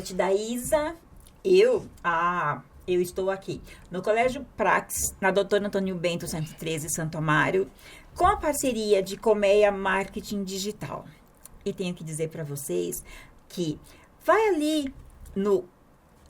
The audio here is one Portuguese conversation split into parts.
noite da Isa. Eu estou aqui no Colégio Praxis, na Doutor Antônio Bento 113, Santo Amaro, com a parceria de Colmeia Marketing Digital. E tenho que dizer para vocês que vai ali no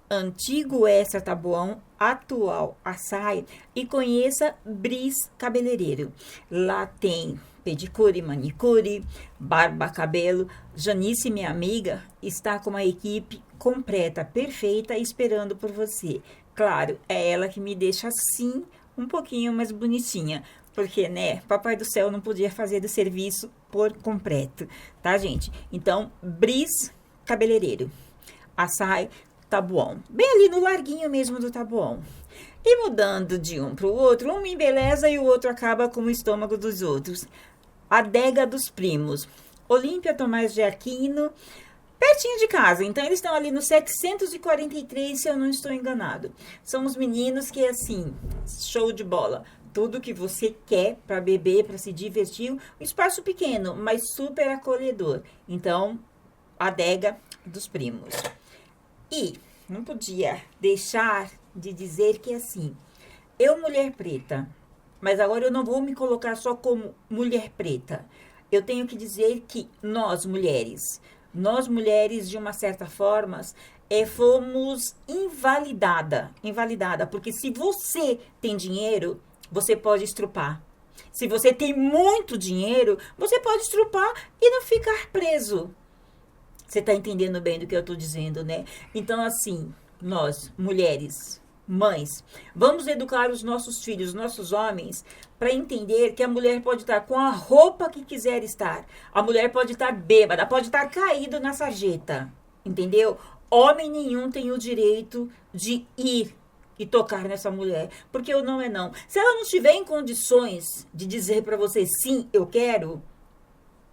antigo Extra Taboão, atual Açaí, e conheça Bris Cabeleireiro. Lá tem pedicure, manicure, barba, cabelo. Janice, minha amiga, está com uma equipe completa, perfeita, esperando por você. Claro, é ela que me deixa assim um pouquinho mais bonitinha, porque, né, Papai do Céu não podia fazer do serviço por completo, tá, gente? Então, Bris Cabeleireiro, Açaí, Taboão, bem ali no larguinho mesmo do Taboão. E mudando de um para o outro, um embeleza e o outro acaba com o estômago dos outros. Adega dos Primos, Olímpia Tomás de Aquino, pertinho de casa. Então, eles estão ali no 743, se eu não estou enganado. São os meninos que, assim, show de bola. Tudo que você quer para beber, para se divertir. Um espaço pequeno, mas super acolhedor. Então, Adega dos Primos. E não podia deixar de dizer que, assim, eu, mulher preta, mas agora eu não vou me colocar só como mulher preta. Eu tenho que dizer que nós, mulheres, de uma certa forma, fomos invalidada, porque se você tem dinheiro, você pode estrupar. Se você tem muito dinheiro, você pode estrupar e não ficar preso. Você está entendendo bem do que eu estou dizendo, né? Então, assim, nós, mulheres, mães, vamos educar os nossos filhos, nossos homens, para entender que a mulher pode estar com a roupa que quiser estar. A mulher pode estar bêbada, pode estar caído na sarjeta, entendeu? Homem nenhum tem o direito de ir e tocar nessa mulher, porque o não é não. Se ela não estiver em condições de dizer para você, sim, eu quero,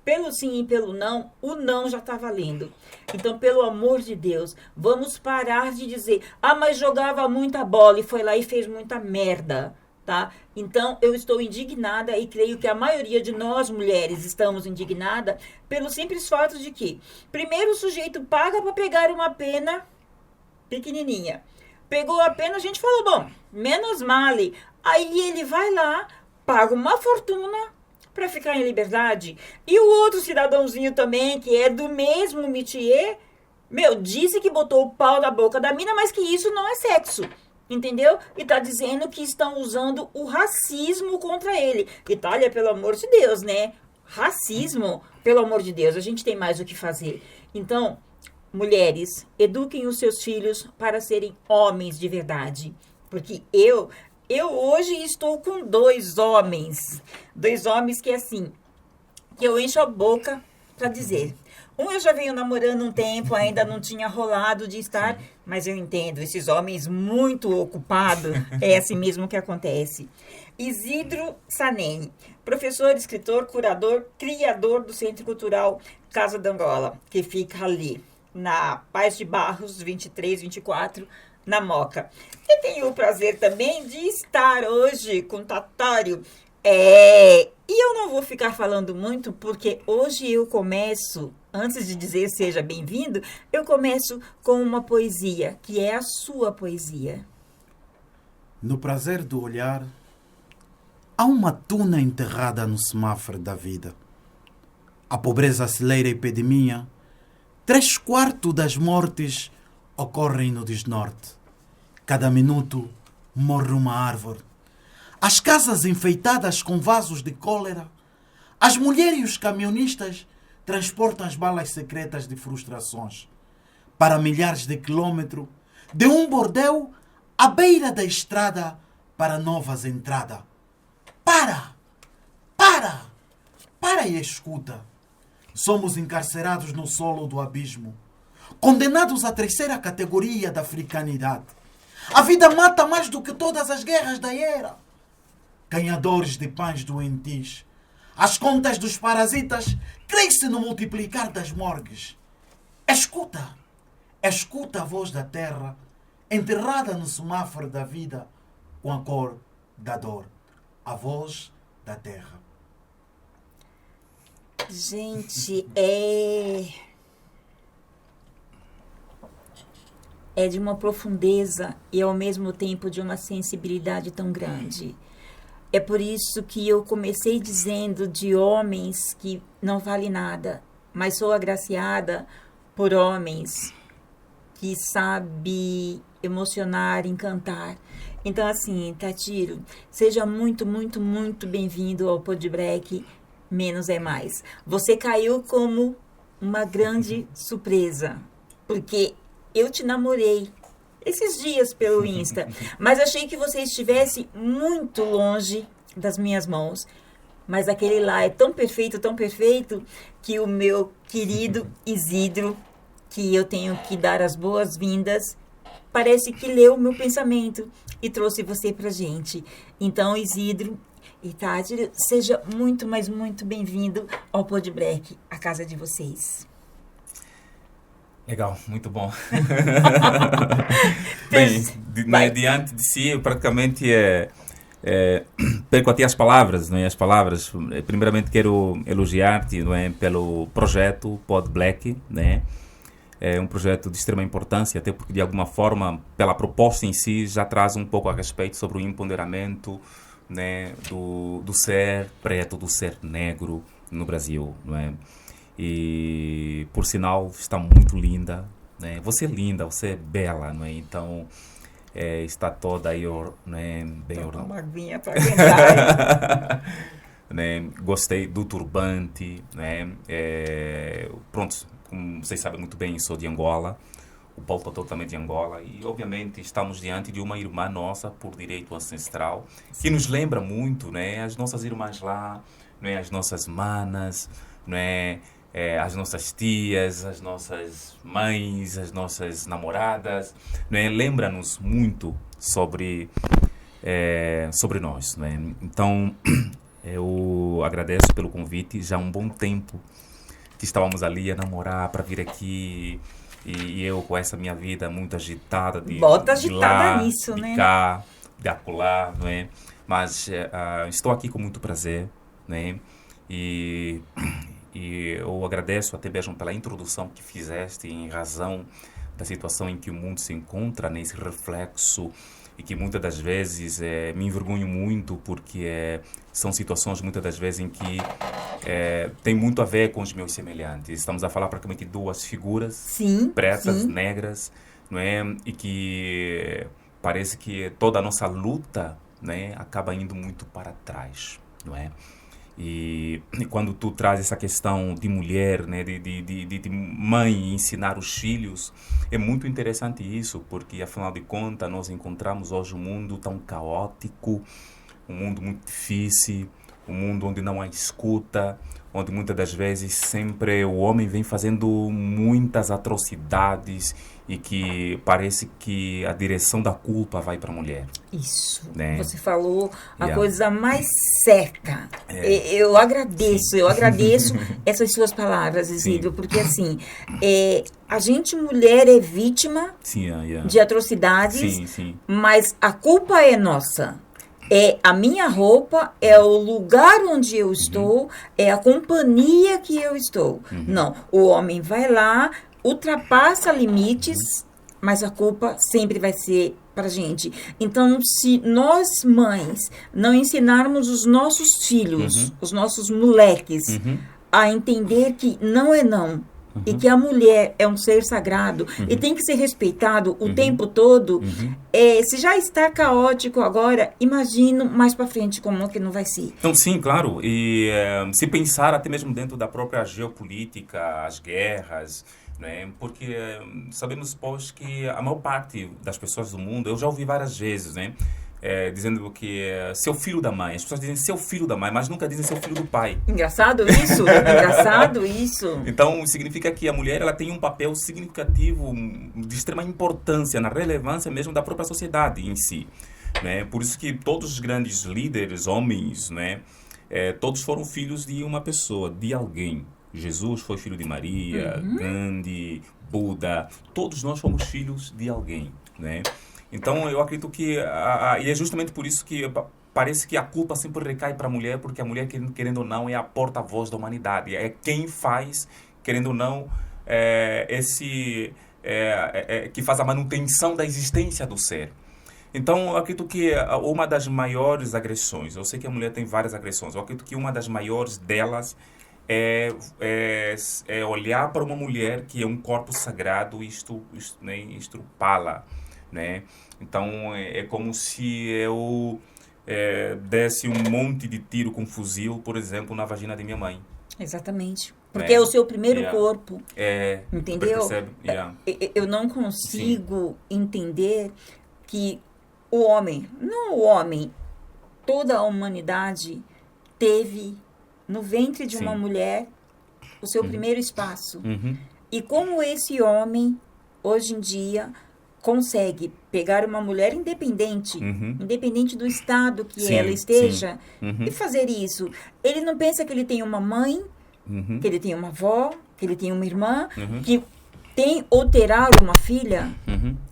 pelo sim e pelo não, o não já está valendo. Então, pelo amor de Deus, vamos parar de dizer, mas jogava muita bola e foi lá e fez muita merda, tá? Então, eu estou indignada e creio que a maioria de nós, mulheres, estamos indignadas pelo simples fato de que, primeiro, o sujeito paga para pegar uma pena pequenininha. Pegou a pena, a gente falou, bom, menos male. Aí ele vai lá, paga uma fortuna para ficar em liberdade. E o outro cidadãozinho também, que é do mesmo métier, disse que botou o pau na boca da mina, mas que isso não é sexo. Entendeu? E tá dizendo que estão usando o racismo contra ele. Itália, pelo amor de Deus, né? Racismo, pelo amor de Deus, a gente tem mais o que fazer. Então, mulheres, eduquem os seus filhos para serem homens de verdade. Porque eu hoje estou com dois homens que assim, que eu encho a boca para dizer. Um eu já venho namorando um tempo, ainda não tinha rolado de estar, mas eu entendo, esses homens muito ocupados, é assim mesmo que acontece. Isidro Saneni, professor, escritor, curador, criador do Centro Cultural Casa da Angola, que fica ali na Paz de Barros 23, 24, na Moca. E tenho o prazer também de estar hoje com o Tatário. E eu não vou ficar falando muito, porque hoje eu começo, antes de dizer seja bem-vindo, eu começo com uma poesia, que é a sua poesia. No prazer do olhar, há uma tuna enterrada no semáforo da vida. A pobreza acelera a epidemia. 3/4 das mortes ocorrem no desnorte. Cada minuto morre uma árvore. As casas enfeitadas com vasos de cólera. As mulheres e os camionistas transportam as balas secretas de frustrações. Para milhares de quilômetros, de um bordel à beira da estrada para novas entradas. Para e escuta. Somos encarcerados no solo do abismo, condenados à terceira categoria da africanidade. A vida mata mais do que todas as guerras da era. Ganhadores de pães doentis. As contas dos parasitas crescem no multiplicar das morgues. Escuta a voz da terra, enterrada no semáforo da vida, com a cor da dor. A voz da terra. Gente, é de uma profundeza e ao mesmo tempo de uma sensibilidade tão grande. É por isso que eu comecei dizendo de homens que não vale nada, mas sou agraciada por homens que sabem emocionar, encantar. Então, assim, Tatiro, seja muito, muito, muito bem-vindo ao Podbreak Menos é Mais. Você caiu como uma grande surpresa, porque eu te namorei esses dias pelo Insta, mas achei que você estivesse muito longe das minhas mãos. Mas aquele lá é tão perfeito, que o meu querido Isidro, que eu tenho que dar as boas-vindas, parece que leu o meu pensamento e trouxe você pra gente. Então, Isidro e Tati, seja muito, mas muito bem-vindo ao Podbreak, a casa de vocês. Legal, muito bom. Bem, diante de si, eu praticamente perco até as palavras, não é? As palavras. Primeiramente quero elogiar-te, não é? Pelo projeto Podbreak, né? É um projeto de extrema importância, até porque de alguma forma, pela proposta em si, já traz um pouco a respeito sobre o empoderamento, né? do ser preto, do ser negro no Brasil, não é? E por sinal está muito linda, né? Você é linda, você é bela, não é? Então está toda aí, né? Bem uma aguinha para aguentar. Né? Gostei do turbante, né? Pronto, como vocês sabem muito bem, sou de Angola, o Paulo Totó também de Angola, e obviamente estamos diante de uma irmã nossa por direito ancestral, que nos lembra muito, né? As nossas irmãs lá, né? As nossas manas, né? As nossas tias, as nossas mães, as nossas namoradas, né? Lembra-nos muito sobre nós, né? Então, eu agradeço pelo convite. Já há um bom tempo que estávamos ali a namorar para vir aqui, e eu com essa minha vida muito agitada de agitada lá, nisso, de né? cá, de acolá, não é? Mas estou aqui com muito prazer, né? E eu agradeço até mesmo pela introdução que fizeste em razão da situação em que o mundo se encontra, nesse reflexo, e que muitas das vezes me envergonho muito, porque são situações muitas das vezes em que tem muito a ver com os meus semelhantes. Estamos a falar praticamente de duas figuras, pretas, negras, não é? E que parece que toda a nossa luta, né, acaba indo muito para trás, não é? E quando tu traz essa questão de mulher, né, de mãe ensinar os filhos, é muito interessante isso, porque afinal de contas nós encontramos hoje um mundo tão caótico, um mundo muito difícil, um mundo onde não há escuta, onde muitas das vezes sempre o homem vem fazendo muitas atrocidades e que parece que a direção da culpa vai para a mulher. Isso, né? Você falou a coisa mais certa. Eu agradeço essas suas palavras, Isidro, porque assim, a gente mulher é vítima de atrocidades, mas a culpa é nossa. É a minha roupa, é o lugar onde eu estou, é a companhia que eu estou. Não, o homem vai lá, ultrapassa limites, mas a culpa sempre vai ser pra gente. Então, se nós, mães, não ensinarmos os nossos filhos, os nossos moleques, a entender que não é não, e que a mulher é um ser sagrado e tem que ser respeitado o tempo todo, se já está caótico agora, imagino mais para frente como que não vai ser. Então, sim, claro. E se pensar até mesmo dentro da própria geopolítica, as guerras, né? Porque sabemos, pois, que a maior parte das pessoas do mundo, eu já ouvi várias vezes, né? Dizendo que seu filho da mãe. As pessoas dizem seu filho da mãe, mas nunca dizem seu filho do pai. Engraçado isso, engraçado isso. Então, significa que a mulher ela tem um papel significativo, de extrema importância, na relevância mesmo da própria sociedade em si. Né? Por isso que todos os grandes líderes, homens, né? Todos foram filhos de uma pessoa, de alguém. Jesus foi filho de Maria, Gandhi, Buda, todos nós fomos filhos de alguém, né? Então, eu acredito que... e é justamente por isso que parece que a culpa sempre recai para a mulher, porque a mulher, querendo ou não, é a porta-voz da humanidade. É quem faz, querendo ou não, que faz a manutenção da existência do ser. Então, eu acredito que uma das maiores agressões, eu sei que a mulher tem várias agressões, eu acredito que uma das maiores delas é olhar para uma mulher que é um corpo sagrado e estrupá-la, né? Então, é como se eu desse um monte de tiro com fuzil, por exemplo, na vagina de minha mãe. Exatamente. Porque é o seu primeiro corpo. entendeu? Eu não consigo entender que o homem, não o homem, toda a humanidade teve no ventre de uma mulher o seu primeiro espaço. E como esse homem, hoje em dia, consegue pegar uma mulher independente, independente do estado que ela esteja, e fazer isso. Ele não pensa que ele tem uma mãe, que ele tem uma avó, que ele tem uma irmã, que tem ou terá uma filha.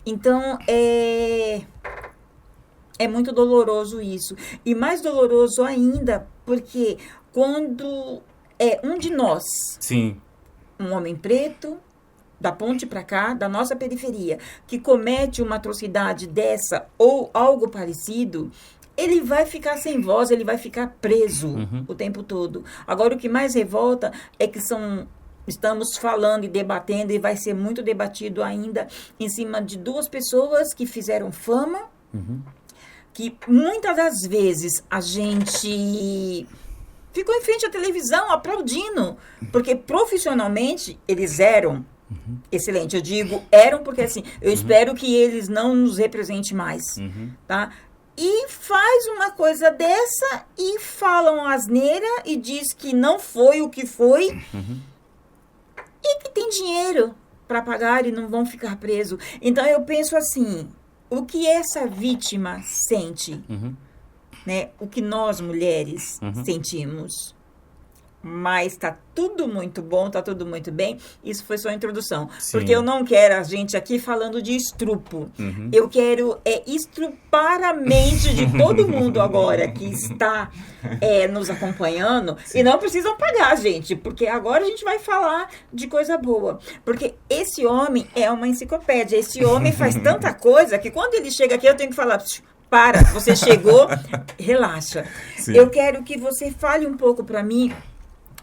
Então, é muito doloroso isso. E mais doloroso ainda, porque quando é um de nós, um homem preto, da ponte para cá, da nossa periferia, que comete uma atrocidade dessa ou algo parecido, ele vai ficar sem voz, ele vai ficar preso o tempo todo. Agora, o que mais revolta é que estamos falando e debatendo, e vai ser muito debatido ainda, em cima de duas pessoas que fizeram fama, que muitas das vezes a gente ficou em frente à televisão aplaudindo, porque profissionalmente eles eram excelentes. Eu digo eram porque assim, eu espero que eles não nos representem mais, tá? E faz uma coisa dessa e falam asneira e diz que não foi o que foi e que tem dinheiro para pagar e não vão ficar presos. Então eu penso assim, o que essa vítima sente, né? O que nós mulheres sentimos. Mas tá tudo muito bom, tá tudo muito bem. Isso foi só a introdução. Porque eu não quero a gente aqui falando de estrupo. Eu quero estrupar a mente de todo mundo agora que está nos acompanhando. E não precisam pagar, gente. Porque agora a gente vai falar de coisa boa. Porque esse homem é uma enciclopédia. Esse homem faz tanta coisa que quando ele chega aqui eu tenho que falar... Para, você chegou, relaxa. Eu quero que você fale um pouco para mim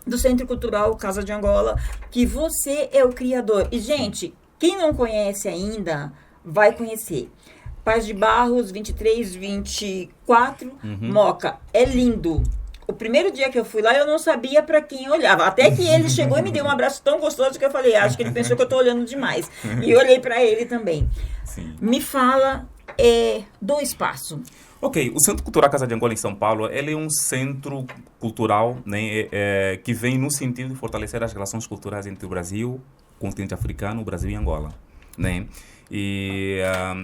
do Centro Cultural Casa de Angola, que você é o criador. E, gente, quem não conhece ainda, vai conhecer. Paz de Barros, 23, 24, Moca. É lindo. O primeiro dia que eu fui lá, eu não sabia para quem eu olhava. Até que ele chegou e me deu um abraço tão gostoso que eu falei, acho que ele pensou que eu estou olhando demais. E eu olhei para ele também. Me fala do espaço. Ok, o Centro Cultural Casa de Angola em São Paulo, ele é um centro cultural, né, que vem no sentido de fortalecer as relações culturais entre o Brasil, o continente africano, o Brasil e Angola, né? E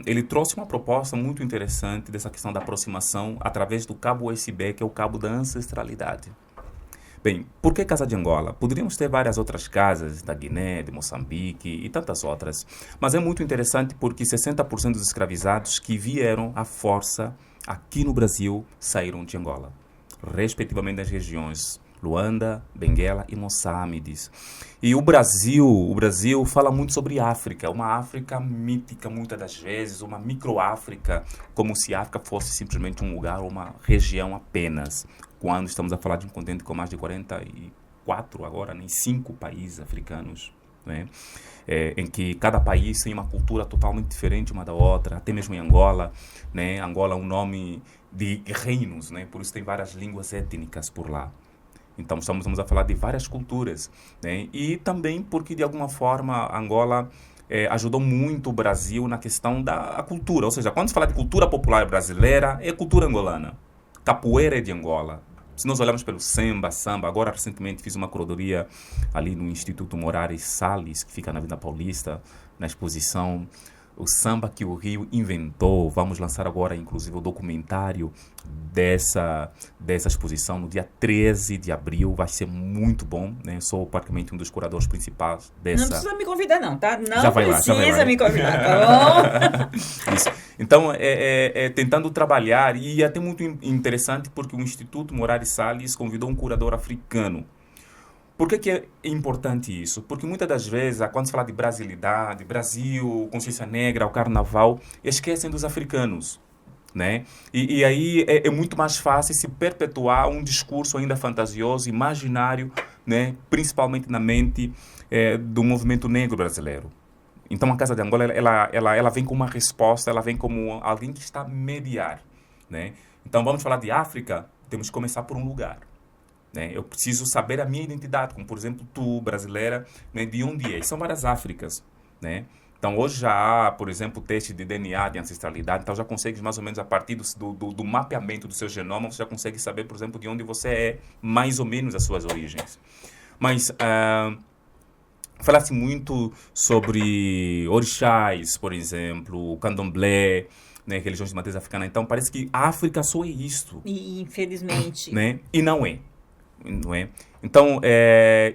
ele trouxe uma proposta muito interessante dessa questão da aproximação através do cabo USB, que é o cabo da ancestralidade. Bem, por que Casa de Angola? Poderíamos ter várias outras casas da Guiné, de Moçambique e tantas outras, mas é muito interessante porque 60% dos escravizados que vieram à força aqui no Brasil saíram de Angola, respectivamente das regiões Luanda, Benguela e Moçambique. E o Brasil fala muito sobre África, uma África mítica muitas das vezes, uma micro-África, como se a África fosse simplesmente um lugar ou uma região apenas, quando estamos a falar de um continente com mais de 44, agora nem 5 países africanos, né? Em que cada país tem uma cultura totalmente diferente uma da outra, até mesmo em Angola, né? Angola é um nome de reinos, né? Por isso tem várias línguas étnicas por lá. Então estamos a falar de várias culturas, né? E também porque de alguma forma Angola ajudou muito o Brasil na questão da cultura, ou seja, quando se fala de cultura popular brasileira, é cultura angolana. Capoeira é de Angola. Se nós olharmos pelo samba, agora recentemente fiz uma curadoria ali no Instituto Moraes Salles, que fica na Avenida Paulista, na exposição O Samba que o Rio Inventou. Vamos lançar agora, inclusive, o documentário dessa exposição no dia 13 de abril. Vai ser muito bom, né? Sou praticamente um dos curadores principais dessa... Não precisa me convidar, não, tá? Não já vai precisa lá. Me convidar, tá bom? Isso. Então, tentando trabalhar, e é até muito interessante porque o Instituto Moraes Salles convidou um curador africano. Por que é importante isso? Porque muitas das vezes, quando se fala de brasilidade, Brasil, consciência negra, o carnaval, esquecem dos africanos, né? E aí é muito mais fácil se perpetuar um discurso ainda fantasioso, imaginário, né? Principalmente na mente do movimento negro brasileiro. Então, a Casa de Angola, ela vem como uma resposta, ela vem como alguém que está a mediar, né? Então, vamos falar de África, temos que começar por um lugar. Né? Eu preciso saber a minha identidade, como, por exemplo, tu, brasileira, né? De onde é. São várias Áfricas, né? Então, hoje já há, por exemplo, teste de DNA, de ancestralidade, então já consegue mais ou menos, a partir do mapeamento do seu genoma, você já consegue saber, por exemplo, de onde você é, mais ou menos as suas origens. Mas fala-se muito sobre orixás, por exemplo, o candomblé, né, religiões de matriz africana. Então, parece que a África só é isto. E, infelizmente. Né? E não é. Não é? Então,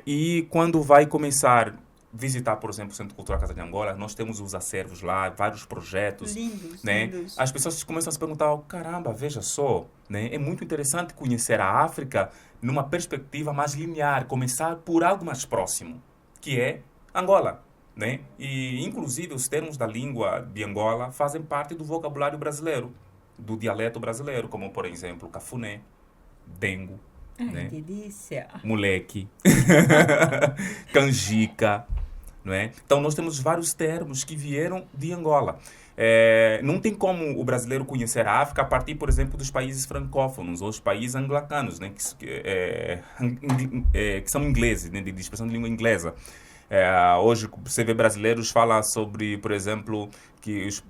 e quando vai começar visitar, por exemplo, o Centro Cultural Casa de Angola, nós temos os acervos lá, vários projetos. Lindos, né? lindos. As pessoas começam a se perguntar, caramba, veja só, né? É muito interessante conhecer a África numa perspectiva mais linear, começar por algo mais próximo, que é Angola. Né? E, inclusive, os termos da língua de Angola fazem parte do vocabulário brasileiro, do dialeto brasileiro, como, por exemplo, cafuné, dengo, Ai, né? delícia. Moleque, canjica, não é? Então, nós temos vários termos que vieram de Angola. Não tem como o brasileiro conhecer a África a partir, por exemplo, dos países francófonos ou os países anglo-saxonos, né? Que são ingleses, né? De expressão de língua inglesa. Hoje você vê brasileiros falar sobre, por exemplo,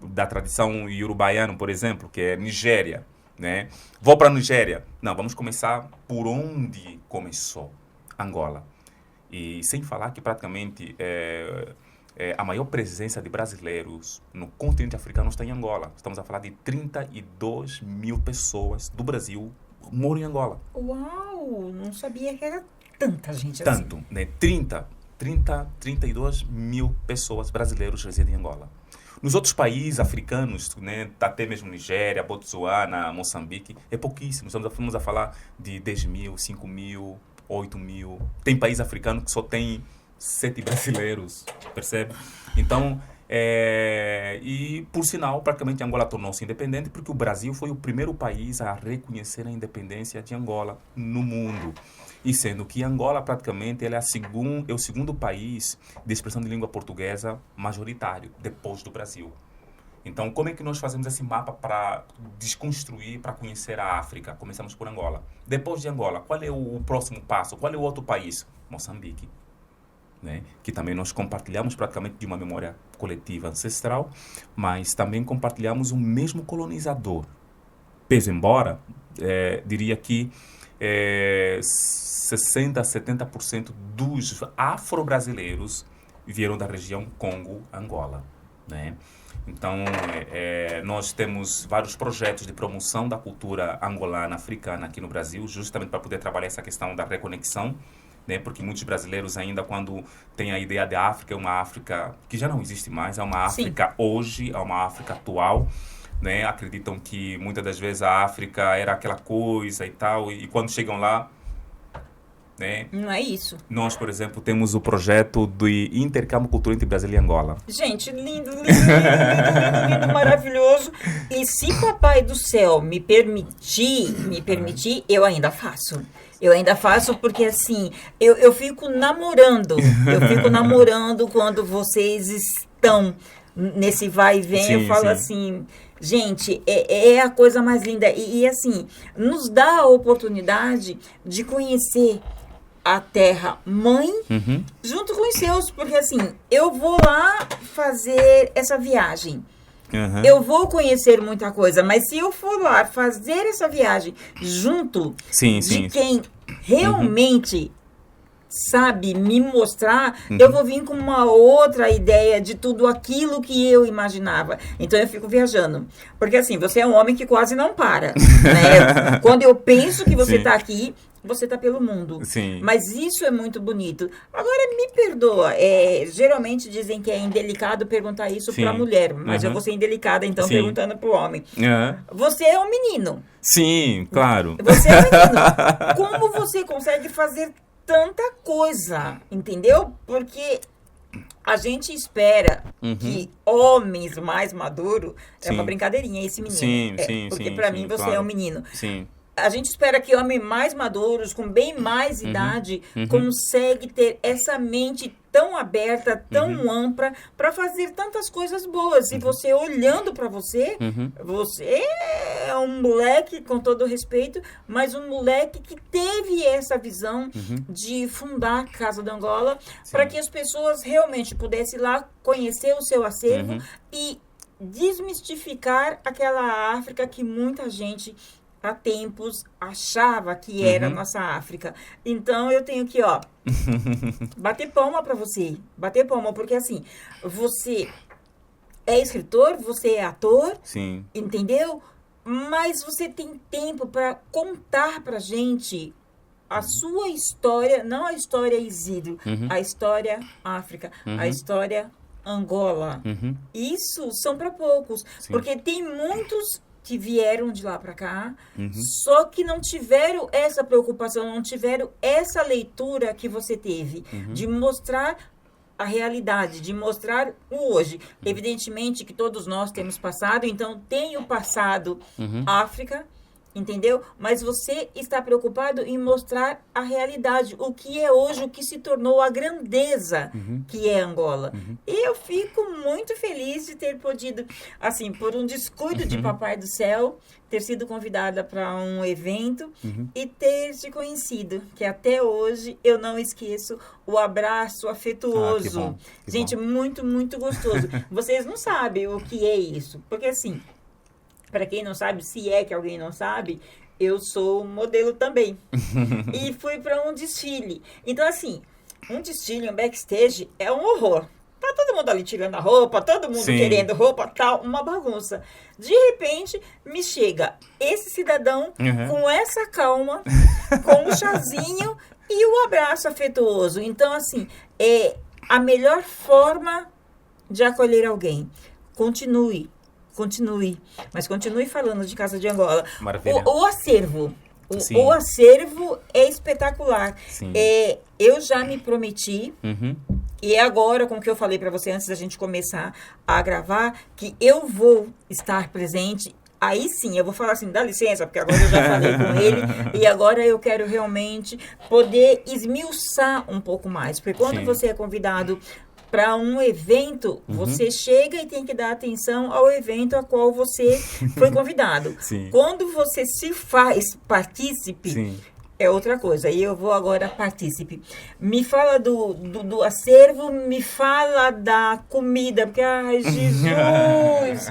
da tradição iorubaiana, por exemplo, que é Nigéria. Né? Vou para a Nigéria. Não, vamos começar por onde começou Angola. E sem falar que praticamente a maior presença de brasileiros no continente africano está em Angola. Estamos a falar de 32 mil pessoas do Brasil moram em Angola. Uau! Não sabia que era tanta gente assim. Tanto, né? 32 mil pessoas brasileiros residem em Angola. Nos outros países africanos, né, até mesmo Nigéria, Botsuana, Moçambique, é pouquíssimo. Estamos a falar de 10 mil, 5 mil, 8 mil. Tem país africano que só tem 7 brasileiros, percebe? Então, e por sinal, praticamente Angola tornou-se independente porque o Brasil foi o primeiro país a reconhecer a independência de Angola no mundo. E sendo que Angola, praticamente, ele é o segundo país de expressão de língua portuguesa majoritário, depois do Brasil. Então, como é que nós fazemos esse mapa para desconstruir, para conhecer a África? Começamos por Angola. Depois de Angola, qual é o próximo passo? Qual é o outro país? Moçambique. Né? Que também nós compartilhamos praticamente de uma memória coletiva ancestral, mas também compartilhamos o mesmo colonizador. Pese embora, diria que 60% a 70% dos afro-brasileiros vieram da região Congo-Angola, né? Então, nós temos vários projetos de promoção da cultura angolana, africana aqui no Brasil, justamente para poder trabalhar essa questão da reconexão, né? Porque muitos brasileiros ainda, quando têm a ideia de África, é uma África que já não existe mais, é uma África Sim. hoje, é uma África atual, né? Acreditam que muitas das vezes a África era aquela coisa e tal, e quando chegam lá, né? Não é isso. Nós, por exemplo, temos o projeto do intercâmbio cultural entre Brasil e Angola. Gente, lindo, maravilhoso. E se Papai do Céu me permitir, eu ainda faço. Eu ainda faço porque, assim, eu fico namorando. Eu fico namorando quando vocês estão nesse vai e vem. Sim, eu falo assim... Gente, é a coisa mais linda. E, assim, nos dá a oportunidade de conhecer a terra mãe junto com os seus. Porque, assim, eu vou lá fazer essa viagem. Eu vou conhecer muita coisa. Mas se eu for lá fazer essa viagem junto de quem realmente... sabe, me mostrar, eu vou vir com uma outra ideia de tudo aquilo que eu imaginava. Então, eu fico viajando. Porque, assim, você é um homem que quase não para. Né? Quando eu penso que você está aqui, você está pelo mundo. Sim. Mas isso é muito bonito. Agora, me perdoa. Geralmente dizem que é indelicado perguntar isso para a mulher. Mas eu vou ser indelicada, então, perguntando para o homem. Você é um menino. Sim, claro. Você é um menino. Como você consegue fazer tanta coisa, entendeu? Porque a gente espera que homens mais maduros... É uma brincadeirinha esse menino. Sim, porque para mim você claro. é um menino. Sim. A gente espera que homens mais maduros, com bem mais idade, consegue ter essa mente tão aberta, tão ampla, para fazer tantas coisas boas. E você olhando para você, você é um moleque, com todo respeito, mas um moleque que teve essa visão de fundar a Casa da Angola, para que as pessoas realmente pudessem ir lá conhecer o seu acervo e desmistificar aquela África que muita gente há tempos achava que era a nossa África. Então eu tenho que, bater palma para você. Bater palma, porque assim, você é escritor, você é ator, Sim. entendeu? Mas você tem tempo para contar pra gente a sua história, não a história Isidro, a história África, a história Angola. Isso são para poucos, porque tem muitos que vieram de lá para cá, só que não tiveram essa preocupação, não tiveram essa leitura que você teve, de mostrar a realidade, de mostrar o hoje. Evidentemente que todos nós temos passado, então tem o passado África, entendeu? Mas você está preocupado em mostrar a realidade, o que é hoje, o que se tornou a grandeza que é Angola. E eu fico muito feliz de ter podido, assim, por um descuido de Papai do Céu, ter sido convidada para um evento e ter te conhecido, que até hoje eu não esqueço o abraço afetuoso. Que bom. Gente, muito, muito gostoso. Vocês não sabem o que é isso, porque assim, para quem não sabe, se é que alguém não sabe, eu sou modelo também. E fui para um desfile. Então, assim, um desfile, um backstage, é um horror. Tá todo mundo ali tirando a roupa, todo mundo querendo roupa, tal, uma bagunça. De repente, me chega esse cidadão com essa calma, com um chazinho e o abraço afetuoso. Então, assim, é a melhor forma de acolher alguém. Continue, mas continue falando de Casa de Angola. Maravilha. O acervo. O acervo é espetacular. Eu já me prometi, e é agora, como que eu falei para você antes da gente começar a gravar, que eu vou estar presente. Aí sim, eu vou falar assim, dá licença, porque agora eu já falei com ele, e agora eu quero realmente poder esmiuçar um pouco mais. Porque quando você é convidado para um evento, você chega e tem que dar atenção ao evento a qual você foi convidado. Quando você se faz partícipe, é outra coisa. E eu vou agora partícipe. Me fala do acervo, me fala da comida, porque, ai, Jesus!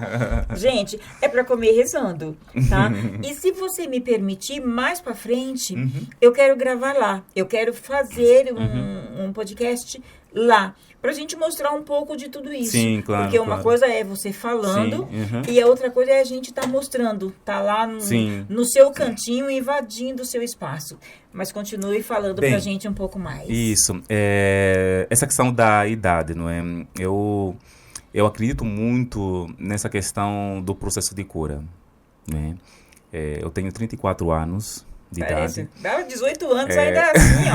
Gente, é para comer rezando, tá? E se você me permitir, mais para frente, eu quero gravar lá. Eu quero fazer um podcast lá, pra gente mostrar um pouco de tudo isso. Sim, claro. Porque uma coisa é você falando e a outra coisa é a gente tá mostrando, tá lá no seu cantinho, invadindo o seu espaço. Mas continue falando pra gente um pouco mais. Isso. Essa questão da idade, não é? Eu acredito muito nessa questão do processo de cura, né? Eu tenho 34 anos de idade. Dá 18 anos ainda assim,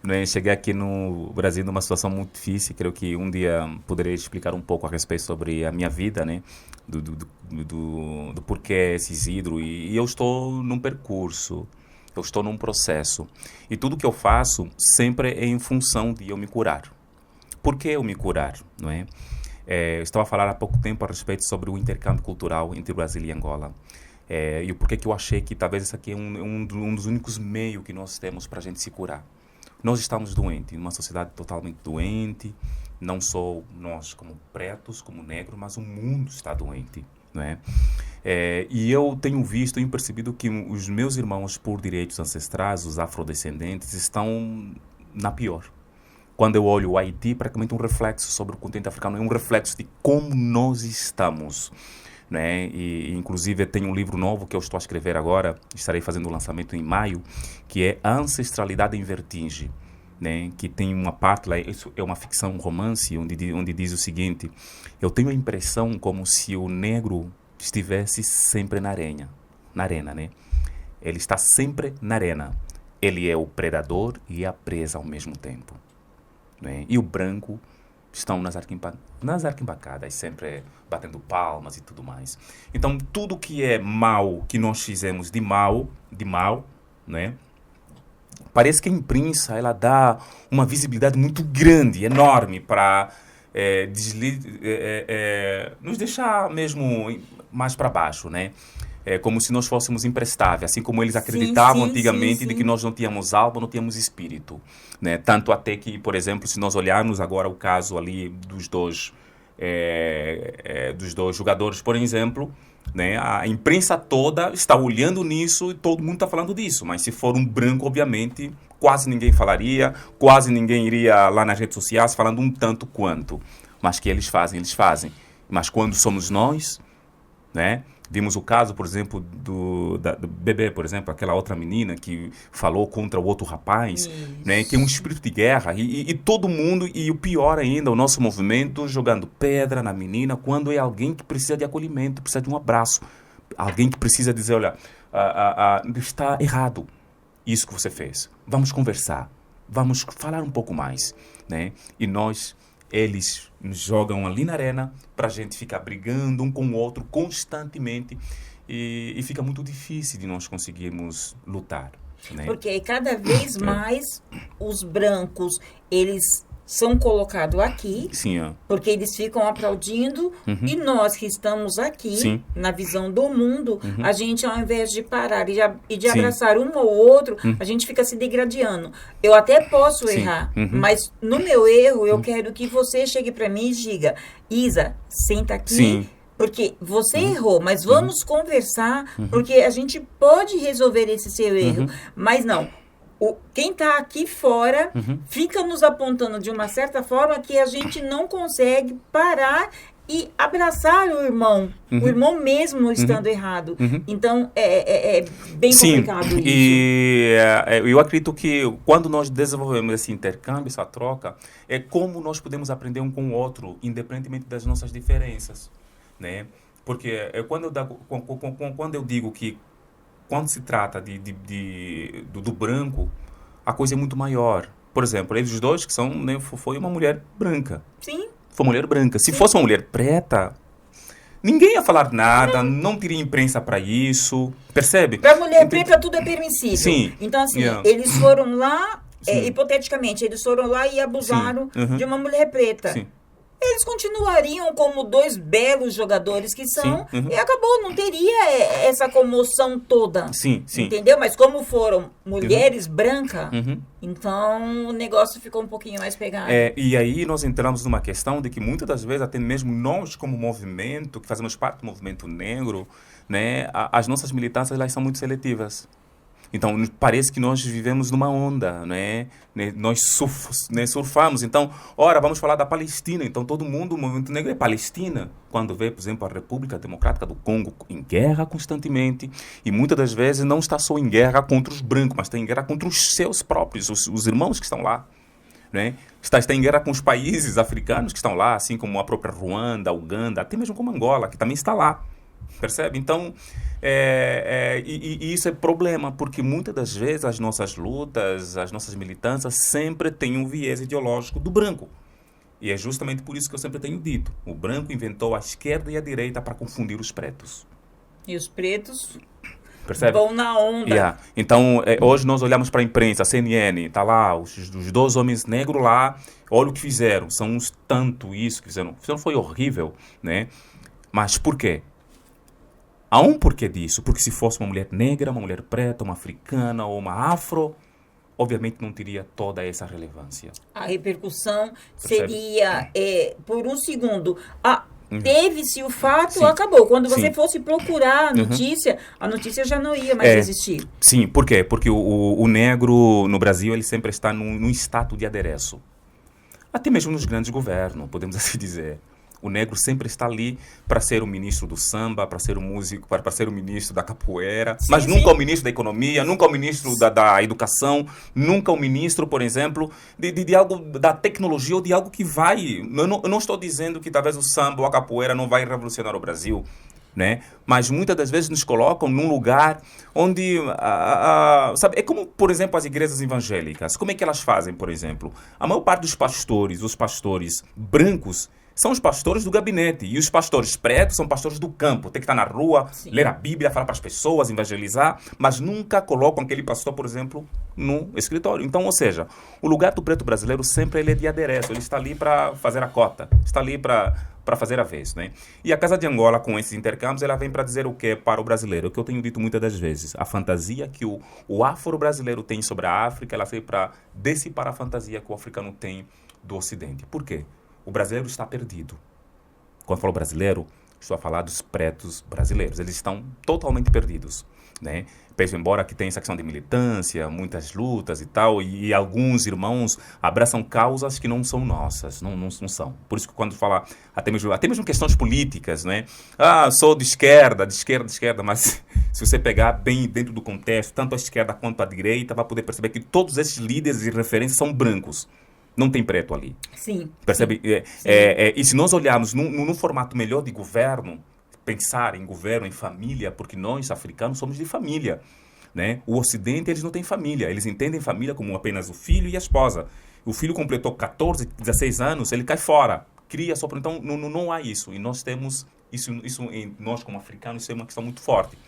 Não é? Cheguei aqui no Brasil numa situação muito difícil. Creio que um dia poderei explicar um pouco a respeito sobre a minha vida, né? Do porquê esse Isidro. E eu estou num percurso, eu estou num processo. E tudo que eu faço sempre é em função de eu me curar. Por que eu me curar, não é? Eu estava a falar há pouco tempo a respeito sobre o intercâmbio cultural entre Brasil e Angola. E o porquê que eu achei que talvez esse aqui é um dos únicos meios que nós temos para a gente se curar. Nós estamos doentes, uma sociedade totalmente doente, não só nós como pretos, como negros, mas o mundo está doente, não é? E eu tenho visto e percebido que os meus irmãos por direitos ancestrais, os afrodescendentes, estão na pior. Quando eu olho o Haiti, praticamente um reflexo sobre o continente africano, é um reflexo de como nós estamos. Né? E inclusive tem um livro novo que eu estou a escrever agora, estarei fazendo o lançamento em maio, que é Ancestralidade em Vertigem, né? Que tem uma parte lá, isso é uma ficção, um romance, onde diz o seguinte: eu tenho a impressão como se o negro estivesse sempre na arena, né? Ele está sempre na arena, ele é o predador e a presa ao mesmo tempo. Né? E o branco estão nas arquibancadas, sempre batendo palmas e tudo mais. Então, tudo que é mal, que nós fizemos de mal, né? Parece que a imprensa, ela dá uma visibilidade muito grande, enorme, para nos deixar mesmo mais para baixo, né? É como se nós fôssemos imprestáveis, assim como eles acreditavam antigamente de que nós não tínhamos alma, não tínhamos espírito, né? Tanto até que, por exemplo, se nós olharmos agora o caso ali dos dois jogadores, por exemplo, né? A imprensa toda está olhando nisso e todo mundo está falando disso, mas se for um branco, obviamente, quase ninguém falaria, quase ninguém iria lá nas redes sociais falando um tanto quanto, mas que eles fazem. Mas quando somos nós, né? Vimos o caso, por exemplo, do Bebê, por exemplo, aquela outra menina que falou contra o outro rapaz, né, que é um espírito de guerra. E todo mundo, e o pior ainda, o nosso movimento jogando pedra na menina quando é alguém que precisa de acolhimento, precisa de um abraço. Alguém que precisa dizer, olha, está errado isso que você fez. Vamos conversar, vamos falar um pouco mais. Né? E eles nos jogam ali na arena para a gente ficar brigando um com o outro constantemente e fica muito difícil de nós conseguirmos lutar. Né? Porque cada vez mais os brancos, eles são colocados aqui, porque eles ficam aplaudindo, e nós que estamos aqui, na visão do mundo, a gente, ao invés de parar e de abraçar um ou outro, a gente fica se degradando. Eu até posso errar, mas no meu erro, eu quero que você chegue para mim e diga, Isa, senta aqui, porque você errou, mas vamos conversar, porque a gente pode resolver esse seu erro, mas não. Quem está aqui fora fica nos apontando de uma certa forma que a gente não consegue parar e abraçar o irmão mesmo estando errado. Então, é bem complicado isso. E eu acredito que quando nós desenvolvemos esse intercâmbio, essa troca, é como nós podemos aprender um com o outro, independentemente das nossas diferenças. Né? Porque quando eu digo que quando se trata do branco, a coisa é muito maior. Por exemplo, eles dois que são, né, foi uma mulher branca. Sim. Foi uma mulher branca. Se fosse uma mulher preta, ninguém ia falar nada, não teria imprensa para isso. Percebe? Para mulher preta tudo é permissível. Sim. Então, assim, eles foram lá, hipoteticamente, eles foram lá e abusaram de uma mulher preta. Sim. Eles continuariam como dois belos jogadores que são, e acabou, não teria essa comoção toda. Sim. Entendeu? Mas como foram mulheres brancas, então o negócio ficou um pouquinho mais pegado. E aí nós entramos numa questão de que muitas das vezes, até mesmo nós como movimento, que fazemos parte do movimento negro, né, as nossas militâncias elas são muito seletivas. Então, parece que nós vivemos numa onda, né? Nós surfamos. Então, ora, vamos falar da Palestina. Então, todo mundo, o movimento negro é Palestina. Quando vê, por exemplo, a República Democrática do Congo em guerra constantemente. E muitas das vezes não está só em guerra contra os brancos, mas está em guerra contra os seus próprios, os irmãos que estão lá. Né? Está em guerra com os países africanos que estão lá, assim como a própria Ruanda, Uganda, até mesmo como Angola, que também está lá. Percebe? Então, e isso é problema, porque muitas das vezes as nossas lutas, as nossas militâncias sempre têm um viés ideológico do branco. E é justamente por isso que eu sempre tenho dito. O branco inventou a esquerda e a direita para confundir os pretos. E os pretos Percebe? vão na onda. Então, hoje nós olhamos para a imprensa, a CNN, está lá, os dois homens negros lá, olha o que fizeram. São uns tanto isso que fizeram. Foi horrível, né? Mas por quê? Há um porquê disso, porque se fosse uma mulher negra, uma mulher preta, uma africana ou uma afro, obviamente não teria toda essa relevância. A repercussão seria, por um segundo, teve-se o fato, acabou. Quando você fosse procurar a notícia já não ia mais existir. Sim, por quê? Porque o negro no Brasil ele sempre está num status de adereço. Até mesmo nos grandes governos, podemos assim dizer. O negro sempre está ali para ser o ministro do samba, para ser o músico, para ser o ministro da capoeira, mas nunca o ministro da economia, nunca o ministro da educação, nunca o ministro, por exemplo, de algo da tecnologia ou de algo que vai... Eu não estou dizendo que talvez o samba ou a capoeira não vai revolucionar o Brasil. né? Mas muitas das vezes nos colocam num lugar onde, sabe, é como, por exemplo, as igrejas evangélicas. Como é que elas fazem, por exemplo? A maior parte dos pastores, os pastores brancos, são os pastores do gabinete. E os pastores pretos são pastores do campo. Tem que estar na rua, Sim. ler a Bíblia, falar para as pessoas, evangelizar, mas nunca colocam aquele pastor, por exemplo, no escritório. Então, ou seja, o lugar do preto brasileiro sempre ele é de adereço. Ele está ali para fazer a cota. Está ali para fazer a vez, né? E a Casa de Angola, com esses intercâmbios, ela vem para dizer o que para o brasileiro? O que eu tenho dito muitas das vezes. A fantasia que o afro-brasileiro tem sobre a África, ela veio para dissipar a fantasia que o africano tem do Ocidente. Por quê? O brasileiro está perdido. Quando eu falo brasileiro, estou a falar dos pretos brasileiros. Eles estão totalmente perdidos, né? Peço embora que tem essa questão de militância, muitas lutas e tal, e alguns irmãos abraçam causas que não são nossas, não são. Por isso que quando fala, até mesmo questões políticas, né? Sou de esquerda, mas se você pegar bem dentro do contexto, tanto a esquerda quanto a direita, vai poder perceber que todos esses líderes e referências são brancos. Não tem preto ali. Sim. Percebe? Sim. E se nós olharmos num formato melhor de governo, pensar em governo, em família, porque nós, africanos, somos de família, né? O Ocidente, eles não têm família. Eles entendem família como apenas o filho e a esposa. O filho completou 14, 16 anos, ele cai fora. Cria só... Então, não há isso. E nós temos... Isso nós, como africanos, isso é uma questão muito forte.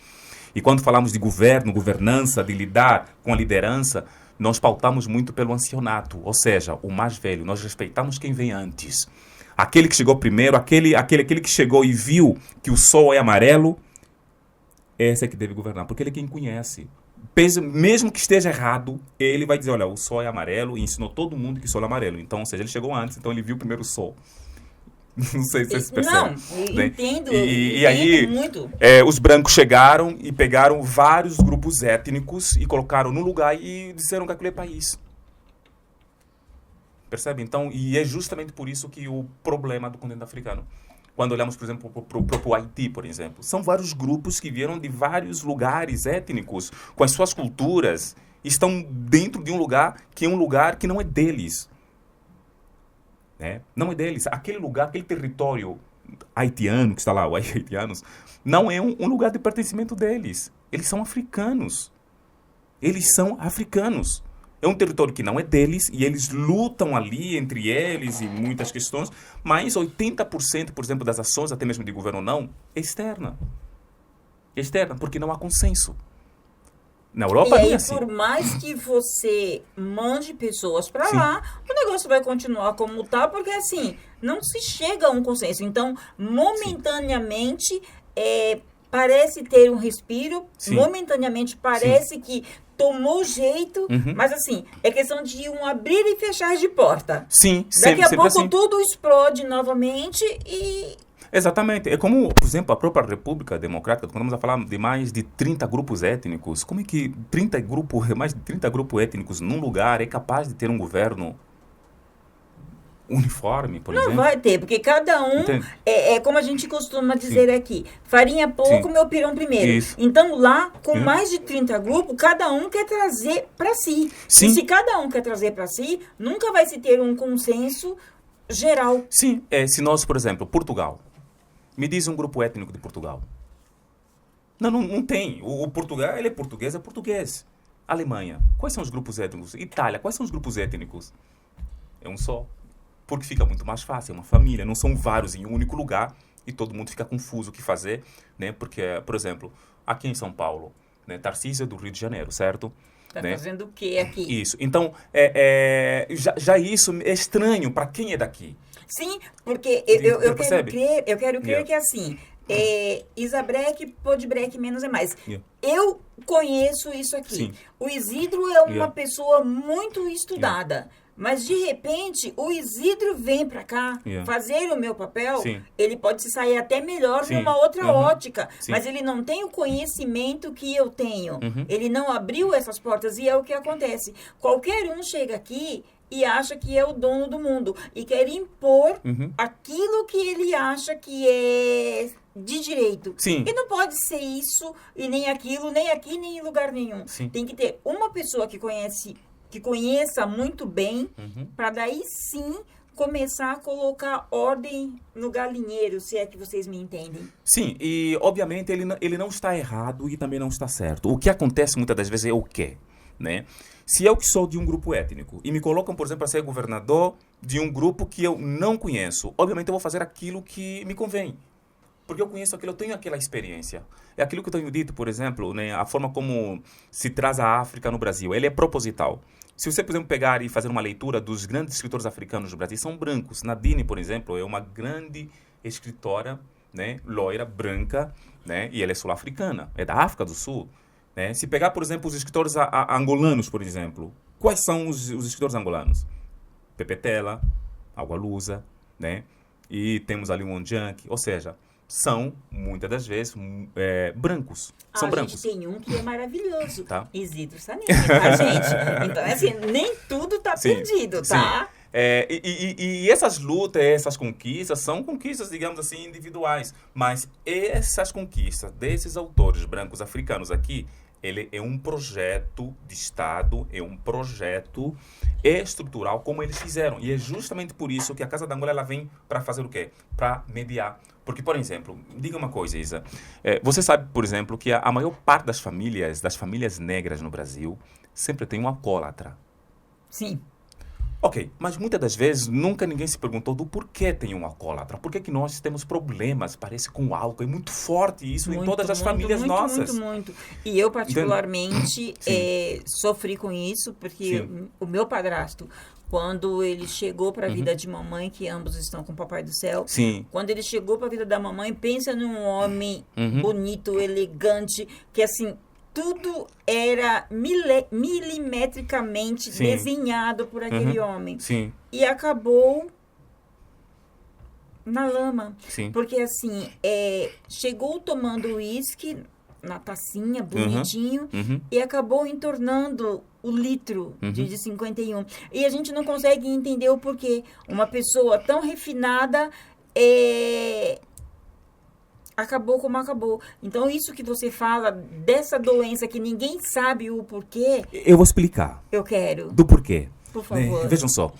E quando falamos de governo, governança, de lidar com a liderança, nós pautamos muito pelo ancianato, ou seja, o mais velho. Nós respeitamos quem vem antes. Aquele que chegou primeiro, aquele que chegou e viu que o sol é amarelo, esse é que deve governar, porque ele é quem conhece. Mesmo que esteja errado, ele vai dizer, olha, o sol é amarelo, e ensinou todo mundo que o sol é amarelo. Então, ou seja, ele chegou antes, então ele viu primeiro o sol. Não sei se você se percebe. Não, né? entendo. E aí, muito. Os brancos chegaram e pegaram vários grupos étnicos e colocaram no lugar e disseram que aquilo é país. Percebe? Então, e é justamente por isso que o problema do continente africano. Quando olhamos, por exemplo, para o Haiti, por exemplo, são vários grupos que vieram de vários lugares étnicos, com as suas culturas, estão dentro de um lugar que é um lugar que não é deles. Né? Não é deles. Aquele lugar, aquele território haitiano, que está lá, os haitianos, não é um lugar de pertencimento deles. Eles são africanos. Eles são africanos. É um território que não é deles e eles lutam ali entre eles e muitas questões, mas 80%, por exemplo, das ações, até mesmo de governo ou não, é externa. É externa, porque não há consenso. Na Europa e aí, é assim. por mais que você mande pessoas para lá, o negócio vai continuar como está, porque assim, não se chega a um consenso. Então, momentaneamente, parece ter um respiro, momentaneamente parece que tomou jeito, mas assim, é questão de um abrir e fechar de porta. Sim, Daqui a pouco assim. tudo explode novamente e... Exatamente. É como, por exemplo, a própria República Democrática, quando vamos a falar de mais de 30 grupos étnicos, como é que mais de 30 grupos étnicos num lugar é capaz de ter um governo uniforme, por exemplo? Não vai ter, porque cada um, é como a gente costuma dizer aqui, farinha pouco, meu pirão primeiro. Isso. Então lá, com mais de 30 grupos, cada um quer trazer para si. Sim. E se cada um quer trazer para si, nunca vai se ter um consenso geral. Sim, se nós, por exemplo, Portugal, me diz um grupo étnico de Portugal. Não tem. O Portugal, ele é português. Alemanha, quais são os grupos étnicos? Itália, quais são os grupos étnicos? É um só. Porque fica muito mais fácil, é uma família, não são vários em um único lugar e todo mundo fica confuso o que fazer, né? Porque, por exemplo, aqui em São Paulo, né? Tarcísio é do Rio de Janeiro, certo? Tá né? fazendo o que aqui? Isso. Então, já isso é estranho para quem é daqui. Sim, porque eu quero crer Yeah. que assim, Isabreque, Podbreque, menos é mais. Yeah. Eu conheço isso aqui. Sim. O Isidro é uma Yeah. pessoa muito estudada. Mas, de repente, o Isidro vem para cá fazer o meu papel, Sim. ele pode se sair até melhor Sim. numa outra ótica, Sim. mas ele não tem o conhecimento que eu tenho. Ele não abriu essas portas e é o que acontece. Qualquer um chega aqui e acha que é o dono do mundo e quer impor aquilo que ele acha que é de direito. Sim. E não pode ser isso e nem aquilo, nem aqui, nem em lugar nenhum. Sim. Tem que ter uma pessoa que conheça muito bem, para daí sim começar a colocar ordem no galinheiro, se é que vocês me entendem. Sim, e obviamente ele não está errado e também não está certo. O que acontece muitas das vezes é o quê? Né? Se eu que sou de um grupo étnico e me colocam, por exemplo, para ser governador de um grupo que eu não conheço, obviamente eu vou fazer aquilo que me convém. Porque eu conheço aquilo, eu tenho aquela experiência. É aquilo que eu tenho dito, por exemplo, né, a forma como se traz a África no Brasil. Ele é proposital. Se você, por exemplo, pegar e fazer uma leitura dos grandes escritores africanos do Brasil, são brancos. Nadine, por exemplo, é uma grande escritora, né, loira, branca, né, e ela é sul-africana, é da África do Sul. Né? Se pegar, por exemplo, os escritores angolanos, por exemplo, quais são os escritores angolanos? Pepe Tela, Água Lusa, né? E temos ali o Onjank, ou seja, são, muitas das vezes, brancos. São brancos. A gente tem um que é maravilhoso. Tá. Isidro Sanini, tá, gente? Então, assim, nem tudo tá perdido, tá? Sim. E essas lutas, essas conquistas, são conquistas, digamos assim, individuais. Mas essas conquistas desses autores brancos africanos aqui, ele é um projeto de Estado, é um projeto estrutural, como eles fizeram. E é justamente por isso que a Casa da Angola ela vem para fazer o quê? Para mediar. Porque, por exemplo, diga uma coisa, Isa. Você sabe, por exemplo, que a maior parte das famílias negras no Brasil, sempre tem um alcoólatra. Sim. Ok, mas muitas das vezes nunca ninguém se perguntou do porquê tem um alcoólatra. Por que nós temos problemas, parece, com o álcool? É muito forte isso em todas as famílias nossas. Muito. E eu, particularmente, sofri com isso, porque o meu padrasto, quando ele chegou para a vida de mamãe, que ambos estão com o Papai do Céu, quando ele chegou para a vida da mamãe, pensa num homem bonito, elegante, que assim... Tudo era milimetricamente desenhado por aquele homem. Sim. E acabou na lama. Sim. Porque, assim, chegou tomando uísque na tacinha, bonitinho, e acabou entornando o litro de 51. E a gente não consegue entender o porquê. Uma pessoa tão refinada acabou como acabou. Então, isso que você fala dessa doença que ninguém sabe o porquê... Eu vou explicar. Eu quero. Do porquê. Por favor. Vejam só.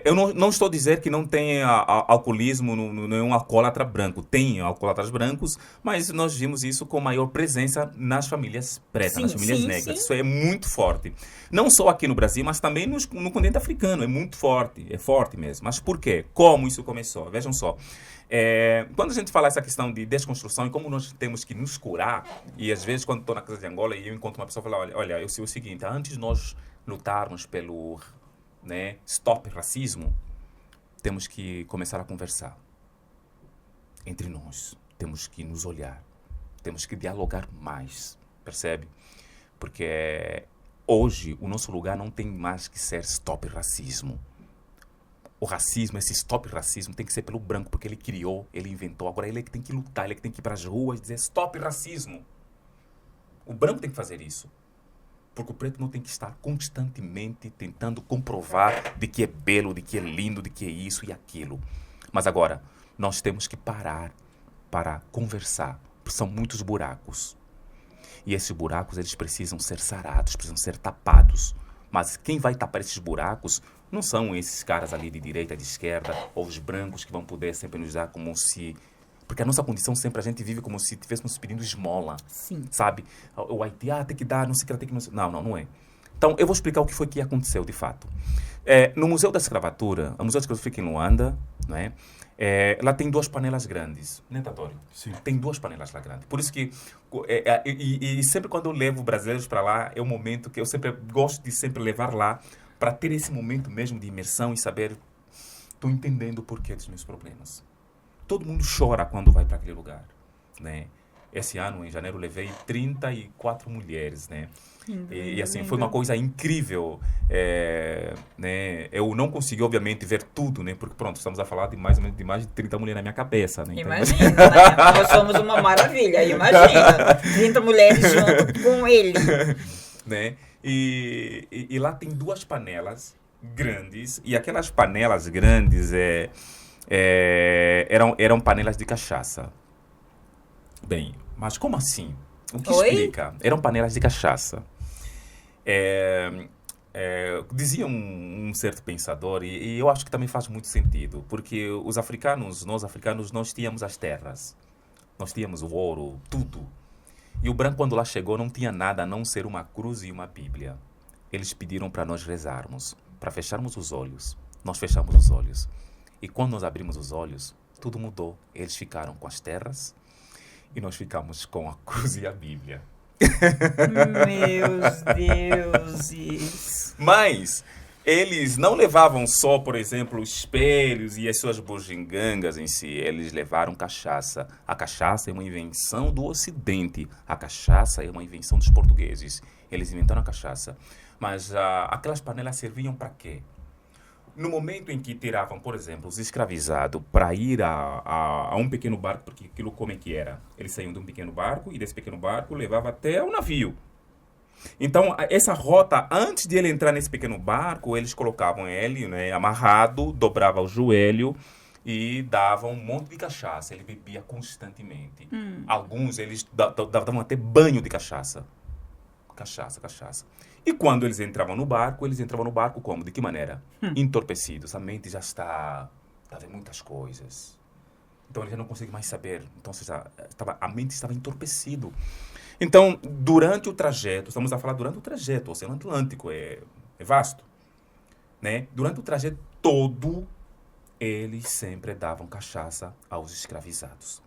Eu não estou a dizer que não tem alcoolismo nenhum alcoólatra branco. Tem alcoólatras brancos, mas nós vimos isso com maior presença nas famílias pretas, nas famílias negras. Isso é muito forte. Não só aqui no Brasil, mas também no continente africano. É muito forte. É forte mesmo. Mas por quê? Como isso começou? Vejam só. Quando a gente fala essa questão de desconstrução e como nós temos que nos curar, e às vezes quando estou na Casa de Angola e eu encontro uma pessoa e falo, olha, eu sei o seguinte, antes de nós lutarmos pelo stop racismo, temos que começar a conversar entre nós, temos que nos olhar, temos que dialogar mais, percebe? Porque hoje o nosso lugar não tem mais que ser stop racismo. O racismo, esse stop racismo, tem que ser pelo branco, porque ele criou, ele inventou. Agora ele é que tem que lutar, ele é que tem que ir para as ruas e dizer stop racismo. O branco tem que fazer isso. Porque o preto não tem que estar constantemente tentando comprovar de que é belo, de que é lindo, de que é isso e aquilo. Mas agora, nós temos que parar para conversar, porque são muitos buracos. E esses buracos, eles precisam ser sarados, precisam ser tapados. Mas quem vai tapar esses buracos não são esses caras ali de direita, de esquerda, ou os brancos que vão poder sempre nos dar como se... Porque a nossa condição sempre a gente vive como se estivéssemos pedindo esmola. Sim. Sabe? O Haiti, tem que dar, não sei o que, tem que... Não é. Então, eu vou explicar o que foi que aconteceu, de fato. No Museu da Escravatura, o Museu da Escravatura fica em Luanda, não é? Lá tem 2 panelas grandes, né, Tatório? Sim. Tem 2 panelas lá grandes. Por isso que... E sempre quando eu levo brasileiros para lá, é um momento que eu sempre gosto de sempre levar lá para ter esse momento mesmo de imersão e saber, estou entendendo o porquê dos meus problemas. Todo mundo chora quando vai para aquele lugar, né? Esse ano, em janeiro, levei 34 mulheres, né? E assim, foi uma coisa incrível, né? Eu não consegui, obviamente, ver tudo, né? Porque, pronto, estamos a falar de mais de 30 mulheres na minha cabeça, né? Então, imagina, né? Nós somos uma maravilha, imagina. 30 mulheres junto com ele. Né? E lá tem 2 panelas grandes, e aquelas panelas grandes eram panelas de cachaça. Bem, mas como assim? O que explica? Eram panelas de cachaça. Dizia um um certo pensador e eu acho que também faz muito sentido, porque os africanos, nós tínhamos as terras, nós tínhamos o ouro, tudo. E o branco, quando lá chegou, não tinha nada a não ser uma cruz e uma Bíblia. Eles pediram para nós rezarmos, para fecharmos os olhos. Nós fechamos os olhos. E quando nós abrimos os olhos, tudo mudou. Eles ficaram com as terras e nós ficamos com a cruz e a Bíblia. Meus deuses. Mas eles não levavam só, por exemplo, espelhos e as suas bugigangas em si. Eles levaram cachaça. A cachaça é uma invenção do Ocidente. A cachaça é uma invenção dos portugueses. Eles inventaram a cachaça. Mas aquelas panelas serviam para quê? No momento em que tiravam, por exemplo, os escravizados para ir a um pequeno barco, porque aquilo como é que era? Eles saíam de um pequeno barco e desse pequeno barco levava até o navio. Então, essa rota, antes de ele entrar nesse pequeno barco, eles colocavam ele, né, amarrado, dobrava o joelho e davam um monte de cachaça. Ele bebia constantemente. Alguns, eles davam até banho de cachaça. Cachaça. E quando eles entravam no barco como? De que maneira? Entorpecidos. A mente já está vendo muitas coisas. Então ele já não consegue mais saber. Então a mente estava entorpecida. Então, durante o trajeto, estamos a falar durante o trajeto, o Oceano Atlântico é vasto, né? Durante o trajeto todo, eles sempre davam cachaça aos escravizados.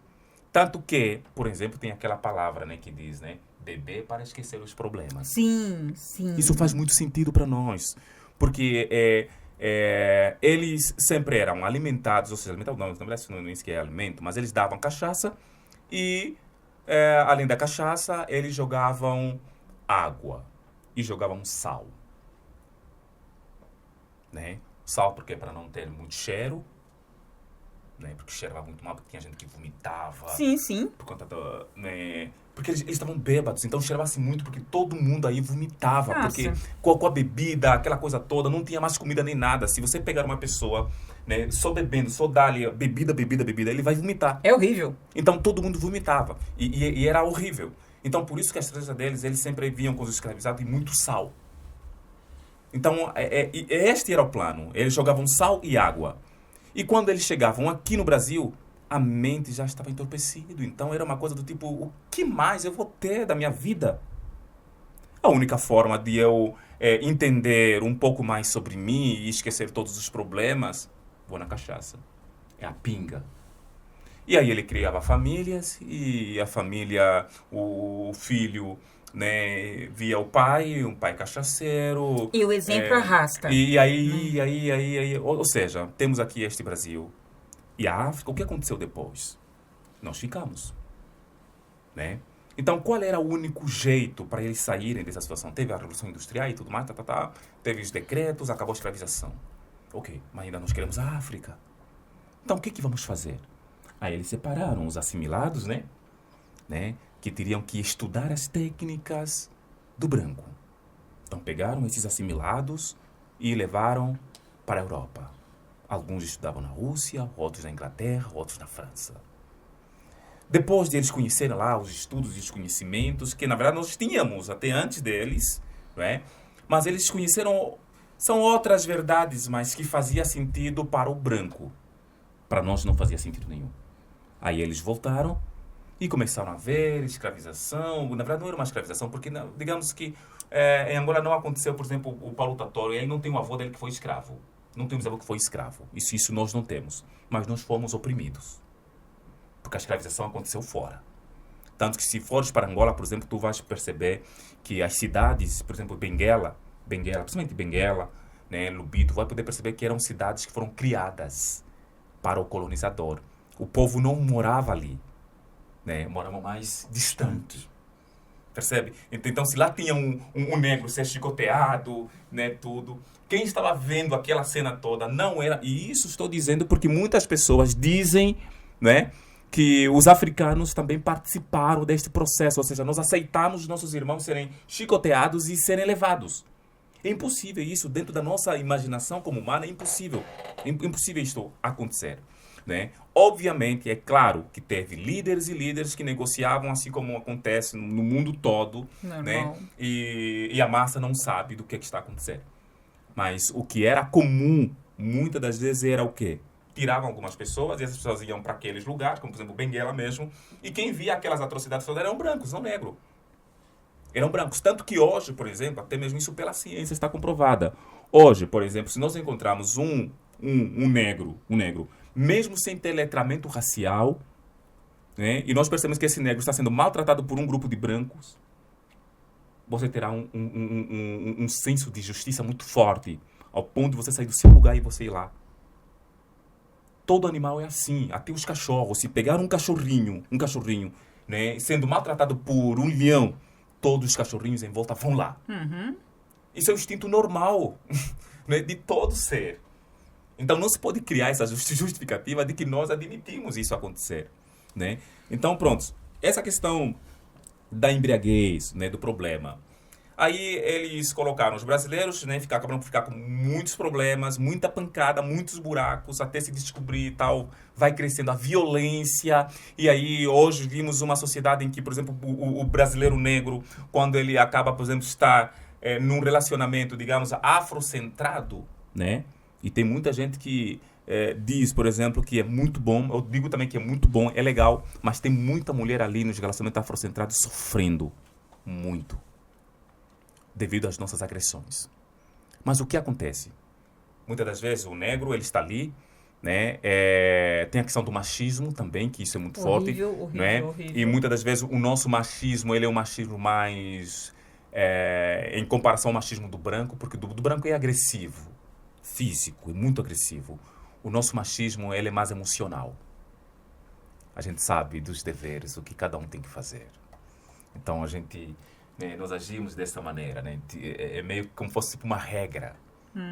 Tanto que, por exemplo, tem aquela palavra, né, que diz, né, beber para esquecer os problemas. Sim. Isso faz muito sentido para nós, porque eles sempre eram alimentados, ou seja, não é isso que é alimento, mas eles davam cachaça e, além da cachaça, eles jogavam água e jogavam sal. Né? Sal porque para não ter muito cheiro, né? Porque cheirava muito mal, porque tinha gente que vomitava. Sim. Por conta do, né? Porque eles estavam bêbados, então cheirava-se muito, porque todo mundo aí vomitava. Nossa. Porque com a bebida, aquela coisa toda, não tinha mais comida nem nada. Se você pegar uma pessoa, né, só bebendo, só dar-lhe bebida, ele vai vomitar. É horrível. Então todo mundo vomitava. E era horrível. Então por isso que a estratégia deles, eles sempre vinham com os escravizados e muito sal. Então este era o plano. Eles jogavam sal e água. E quando eles chegavam aqui no Brasil, a mente já estava entorpecida. Então era uma coisa do tipo, o que mais eu vou ter da minha vida? A única forma de eu entender um pouco mais sobre mim e esquecer todos os problemas, vou na cachaça. É a pinga. E aí ele criava famílias e a família, o filho, né, via o pai, um pai cachaceiro. E o exemplo arrasta. E aí, ou seja, temos aqui este Brasil. E a África, o que aconteceu depois? Nós ficamos. Né? Então, qual era o único jeito para eles saírem dessa situação? Teve a Revolução Industrial e tudo mais, teve os decretos, acabou a escravização. Ok, mas ainda nós queremos a África. Então, o que vamos fazer? Aí eles separaram os assimilados, né? Que teriam que estudar as técnicas do branco. Então, pegaram esses assimilados e levaram para a Europa. Alguns estudavam na Rússia, outros na Inglaterra, outros na França. Depois de eles conhecerem lá os estudos e os conhecimentos, que na verdade nós tínhamos até antes deles, não é? Mas eles conheceram, são outras verdades, mas que fazia sentido para o branco. Para nós não fazia sentido nenhum. Aí eles voltaram e começaram a ver escravização. Na verdade não era uma escravização, porque digamos que em Angola não aconteceu, por exemplo, o Paulo Tatório, ele não tem um avô dele que foi escravo. Não temos avô que foi escravo. Isso nós não temos. Mas nós fomos oprimidos. Porque a escravização aconteceu fora. Tanto que se fores para Angola, por exemplo, tu vais perceber que as cidades, por exemplo, Benguela, principalmente Benguela, né, Lubito, vai poder perceber que eram cidades que foram criadas para o colonizador. O povo não morava ali. Né, morava mais distante. Percebe? Então, se lá tinha um negro ser chicoteado, né, tudo... Quem estava vendo aquela cena toda não era... E isso estou dizendo porque muitas pessoas dizem, né, que os africanos também participaram deste processo. Ou seja, nós aceitamos nossos irmãos serem chicoteados e serem levados. É impossível isso. Dentro da nossa imaginação como humana, é impossível. É impossível isto acontecer. Né? Obviamente, é claro que teve líderes e líderes que negociavam, assim como acontece no mundo todo. Né? E a massa não sabe do que está acontecendo. Mas o que era comum, muitas das vezes, era o quê? Tiravam algumas pessoas e essas pessoas iam para aqueles lugares, como por exemplo Benguela mesmo, e quem via aquelas atrocidades todas eram brancos, não negros. Eram brancos. Tanto que hoje, por exemplo, até mesmo isso pela ciência está comprovada. Hoje, por exemplo, se nós encontrarmos um negro, mesmo sem ter letramento racial, né, e nós percebemos que esse negro está sendo maltratado por um grupo de brancos, você terá um senso de justiça muito forte, ao ponto de você sair do seu lugar e você ir lá. Todo animal é assim, até os cachorros. Se pegar um cachorrinho, né, sendo maltratado por um leão, todos os cachorrinhos em volta vão lá. Uhum. Isso é o instinto normal, né, de todo ser. Então não se pode criar essa justificativa de que nós admitimos isso acontecer, né? Então, pronto. Essa questão da embriaguez, né, do problema. Aí eles colocaram os brasileiros, né, acabaram por ficar com muitos problemas, muita pancada, muitos buracos, até se descobrir e tal, vai crescendo a violência. E aí hoje vimos uma sociedade em que, por exemplo, o brasileiro negro, quando ele acaba, por exemplo, estar num relacionamento, digamos, afrocentrado, né? E tem muita gente que diz, por exemplo, que é muito bom, eu digo também que é muito bom, é legal, mas tem muita mulher ali nos relacionamentos afrocentrados sofrendo muito, devido às nossas agressões. Mas o que acontece? Muitas das vezes o negro, ele está ali, né? Tem a questão do machismo também, que isso é muito forte. Horrível. E muitas das vezes o nosso machismo, ele é um machismo mais, em comparação ao machismo do branco, porque do branco é agressivo, físico, é muito agressivo. O nosso machismo, ele é mais emocional. A gente sabe dos deveres, o que cada um tem que fazer. Então, nós agimos dessa maneira, né? É meio como se fosse uma regra,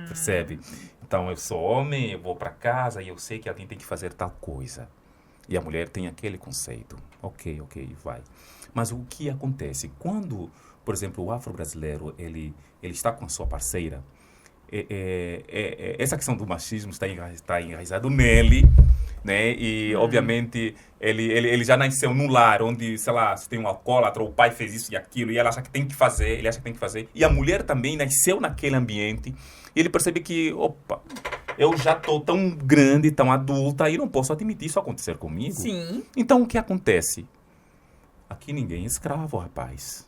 percebe? Então, eu sou homem, eu vou para casa e eu sei que alguém tem que fazer tal coisa. E a mulher tem aquele conceito. Ok, vai. Mas o que acontece? Quando, por exemplo, o afro-brasileiro, ele está com a sua parceira, essa questão do machismo está enraizado nele, né? E, obviamente, ele já nasceu num lar onde, sei lá, se tem um alcoólatra, o pai fez isso e aquilo, e ela acha que tem que fazer, ele acha que tem que fazer. E a mulher também nasceu naquele ambiente, e ele percebe que, opa, eu já estou tão grande, tão adulta, e não posso admitir isso acontecer comigo. Sim. Então, o que acontece? Aqui ninguém é escravo, rapaz.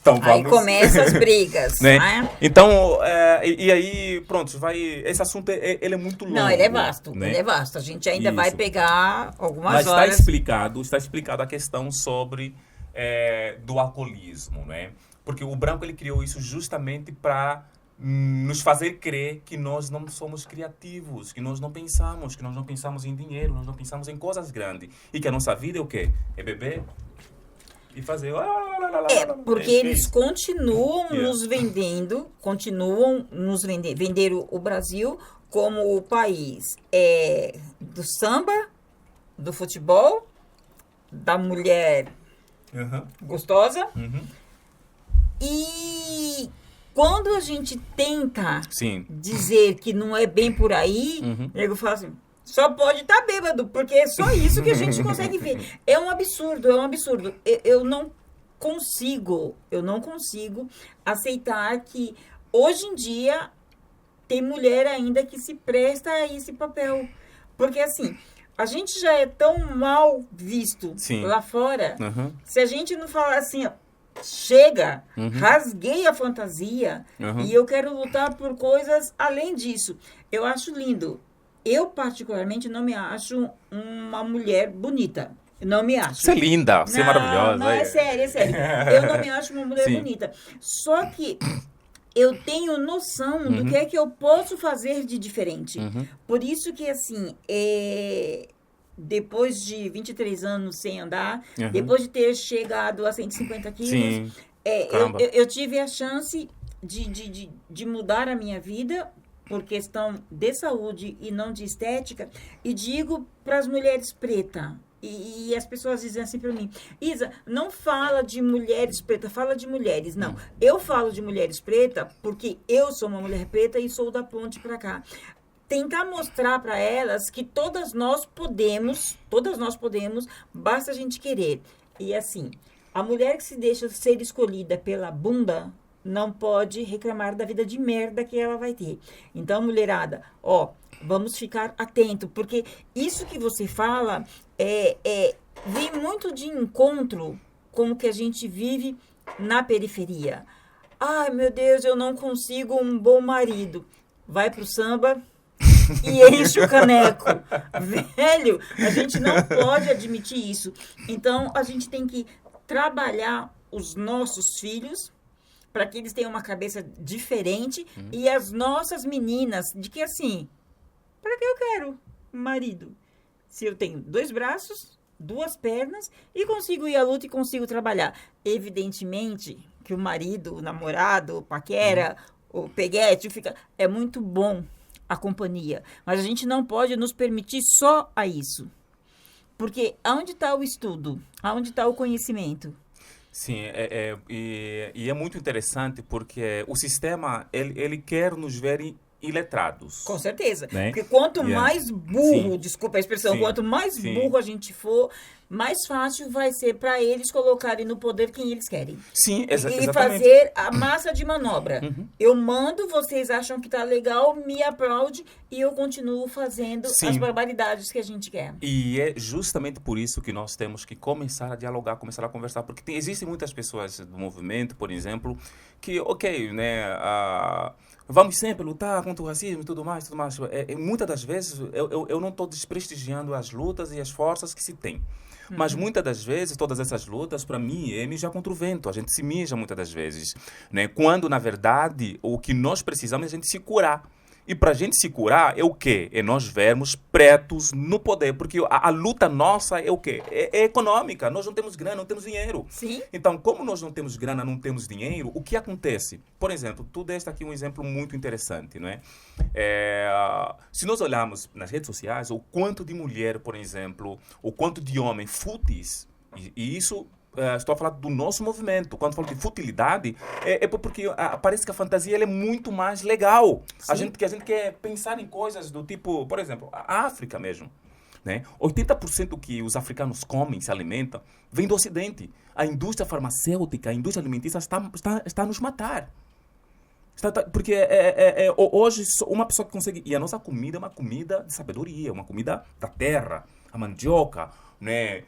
Então, aí começam as brigas, né? Né? Então, e aí, pronto, esse assunto ele é muito longo. Não, ele é vasto, né? ele é vasto. A gente ainda Isso. vai pegar algumas Mas horas. Está explicado a questão sobre do alcoolismo, né? Porque o branco, ele criou isso justamente para nos fazer crer que nós não somos criativos, que nós não pensamos em dinheiro, nós não pensamos em coisas grandes. E que a nossa vida é o quê? É beber e fazer... Porque eles continuam nos vendendo, venderam o Brasil como o país do samba, do futebol, da mulher gostosa. E quando a gente tenta dizer que não é bem por aí, eu falo assim, só pode estar bêbado, porque é só isso que a gente consegue ver. É um absurdo. Eu não consigo aceitar que hoje em dia tem mulher ainda que se presta a esse papel. Porque assim, a gente já é tão mal visto lá fora, se a gente não falar assim, ó, chega, rasguei a fantasia e eu quero lutar por coisas além disso. Eu acho lindo. Eu, particularmente, não me acho uma mulher bonita. Não me acho. Você é linda, você é maravilhosa. Não, é sério. Eu não me acho uma mulher bonita. Só que eu tenho noção do que é que eu posso fazer de diferente. Por isso que, assim, depois de 23 anos sem andar, depois de ter chegado a 150 quilos, eu tive a chance de mudar a minha vida por questão de saúde e não de estética, e digo para as mulheres pretas, e as pessoas dizem assim para mim, Isa, não fala de mulheres pretas, fala de mulheres. Não, eu falo de mulheres pretas porque eu sou uma mulher preta e sou da ponte para cá. Tentar mostrar para elas que todas nós podemos, basta a gente querer. E assim, a mulher que se deixa ser escolhida pela bunda, não pode reclamar da vida de merda que ela vai ter. Então, mulherada, ó, vamos ficar atento, porque isso que você fala vem muito de encontro com o que a gente vive na periferia. Ai, meu Deus, eu não consigo um bom marido. Vai pro samba e enche o caneco. Velho, a gente não pode admitir isso. Então, a gente tem que trabalhar os nossos filhos para que eles tenham uma cabeça diferente e as nossas meninas, de que assim, para que eu quero um marido? Se eu tenho 2 braços, 2 pernas e consigo ir à luta e consigo trabalhar. Evidentemente que o marido, o namorado, o paquera, o peguete, é muito bom a companhia, mas a gente não pode nos permitir só a isso. Porque aonde está o estudo? Aonde está o conhecimento? Sim, e é muito interessante porque o sistema, ele quer nos ver iletrados. Com certeza. Né? Porque quanto mais burro, Sim. desculpa a expressão, Sim. quanto mais Sim. burro a gente for, mais fácil vai ser para eles colocarem no poder quem eles querem. Sim, E exatamente. fazer a massa de manobra. Uhum. Eu mando, vocês acham que tá legal, me aplaude e eu continuo fazendo Sim. as barbaridades que a gente quer. E é justamente por isso que nós temos que começar a dialogar, começar a conversar, porque existem muitas pessoas do movimento, por exemplo, que, ok, né, vamos sempre lutar contra o racismo e tudo mais. Muitas das vezes eu não estou desprestigiando as lutas e as forças que se tem. Mas muitas das vezes, todas essas lutas, para mim, é mijar contra o vento. A gente se mija muitas das vezes. Né? Quando, na verdade, o que nós precisamos é a gente se curar. E para a gente se curar é o quê? É nós vermos pretos no poder. Porque a luta nossa é o quê? É econômica. Nós não temos grana, não temos dinheiro. Sim. Então, como nós não temos grana, não temos dinheiro, o que acontece? Por exemplo, tu deste aqui um exemplo muito interessante, não é? Se nós olharmos nas redes sociais, o quanto de mulher, por exemplo, o quanto de homem fúteis, e isso... estou a falar do nosso movimento. Quando falo de futilidade, porque parece que a fantasia ela é muito mais legal. A gente quer pensar em coisas do tipo, por exemplo, a África mesmo. Né? 80% que os africanos comem, se alimentam, vem do Ocidente. A indústria farmacêutica, a indústria alimentícia está a nos matar. Porque hoje uma pessoa que consegue... E a nossa comida é uma comida de sabedoria, uma comida da terra. A mandioca, né?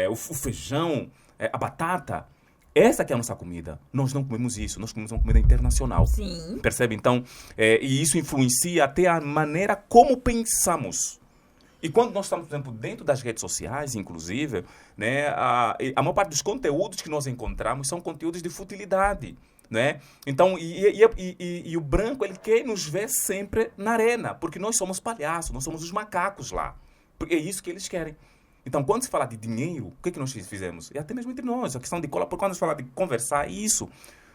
O feijão, a batata. Essa que é a nossa comida. Nós não comemos isso. Nós comemos uma comida internacional. Sim. Percebe? Então, e isso influencia até a maneira como pensamos. E quando nós estamos, por exemplo, dentro das redes sociais, inclusive, né, a maior parte dos conteúdos que nós encontramos são conteúdos de futilidade. Né? Então, e o branco, ele quer nos ver sempre na arena. Porque nós somos palhaços, nós somos os macacos lá. Porque é isso que eles querem. Então, quando se fala de dinheiro, o que nós fizemos? É até mesmo entre nós, a questão de cola, porque quando se fala de conversar, é isso.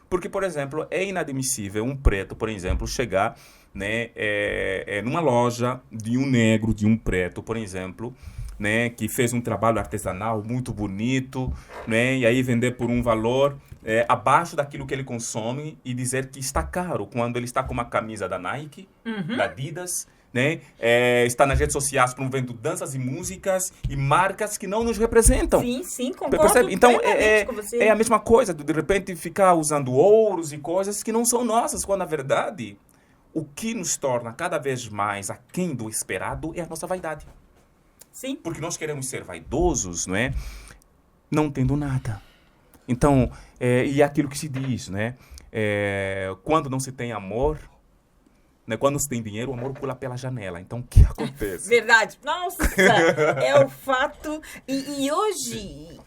Porque, por exemplo, é inadmissível um preto, por exemplo, chegar, né, numa loja de um negro, de um preto, por exemplo, né, que fez um trabalho artesanal muito bonito, né, e aí vender por um valor abaixo daquilo que ele consome e dizer que está caro, quando ele está com uma camisa da Nike, da Adidas, né? Está nas redes sociais promovendo danças e músicas e marcas que não nos representam. Sim, concordo. Percebe? Então, com você. é a mesma coisa, de repente ficar usando ouros e coisas que não são nossas, quando na verdade o que nos torna cada vez mais aquém do esperado é a nossa vaidade. Sim. Porque nós queremos ser vaidosos, não é? Não tendo nada. Então, e é aquilo que se diz, né? Quando não se tem amor, né? Quando se tem dinheiro, o amor pula pela janela. Então, o que acontece? Verdade. Nossa, é o fato. E hoje...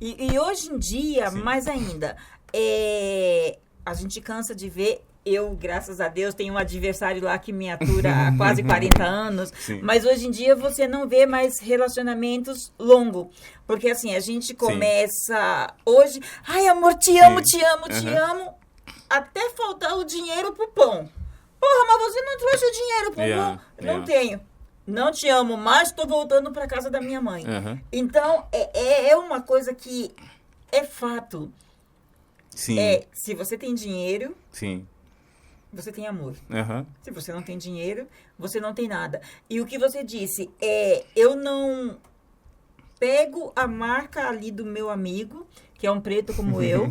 E hoje em dia, Sim. mais ainda, a gente cansa de ver... Eu, graças a Deus, tenho um adversário lá que me atura há quase 40 anos. Sim. Mas hoje em dia você não vê mais relacionamentos longos. Porque assim, a gente começa hoje... Ai, amor, te amo, te amo, te amo. Até faltar o dinheiro pro pão. Porra, mas você não trouxe o dinheiro pro pão? Não tenho. Não te amo mais, tô voltando pra casa da minha mãe. Então, é uma coisa que é fato. Sim. Se você tem dinheiro... Sim. Você tem amor. Uhum. Se você não tem dinheiro, você não tem nada. E o que você disse eu não pego a marca ali do meu amigo, que é um preto como eu,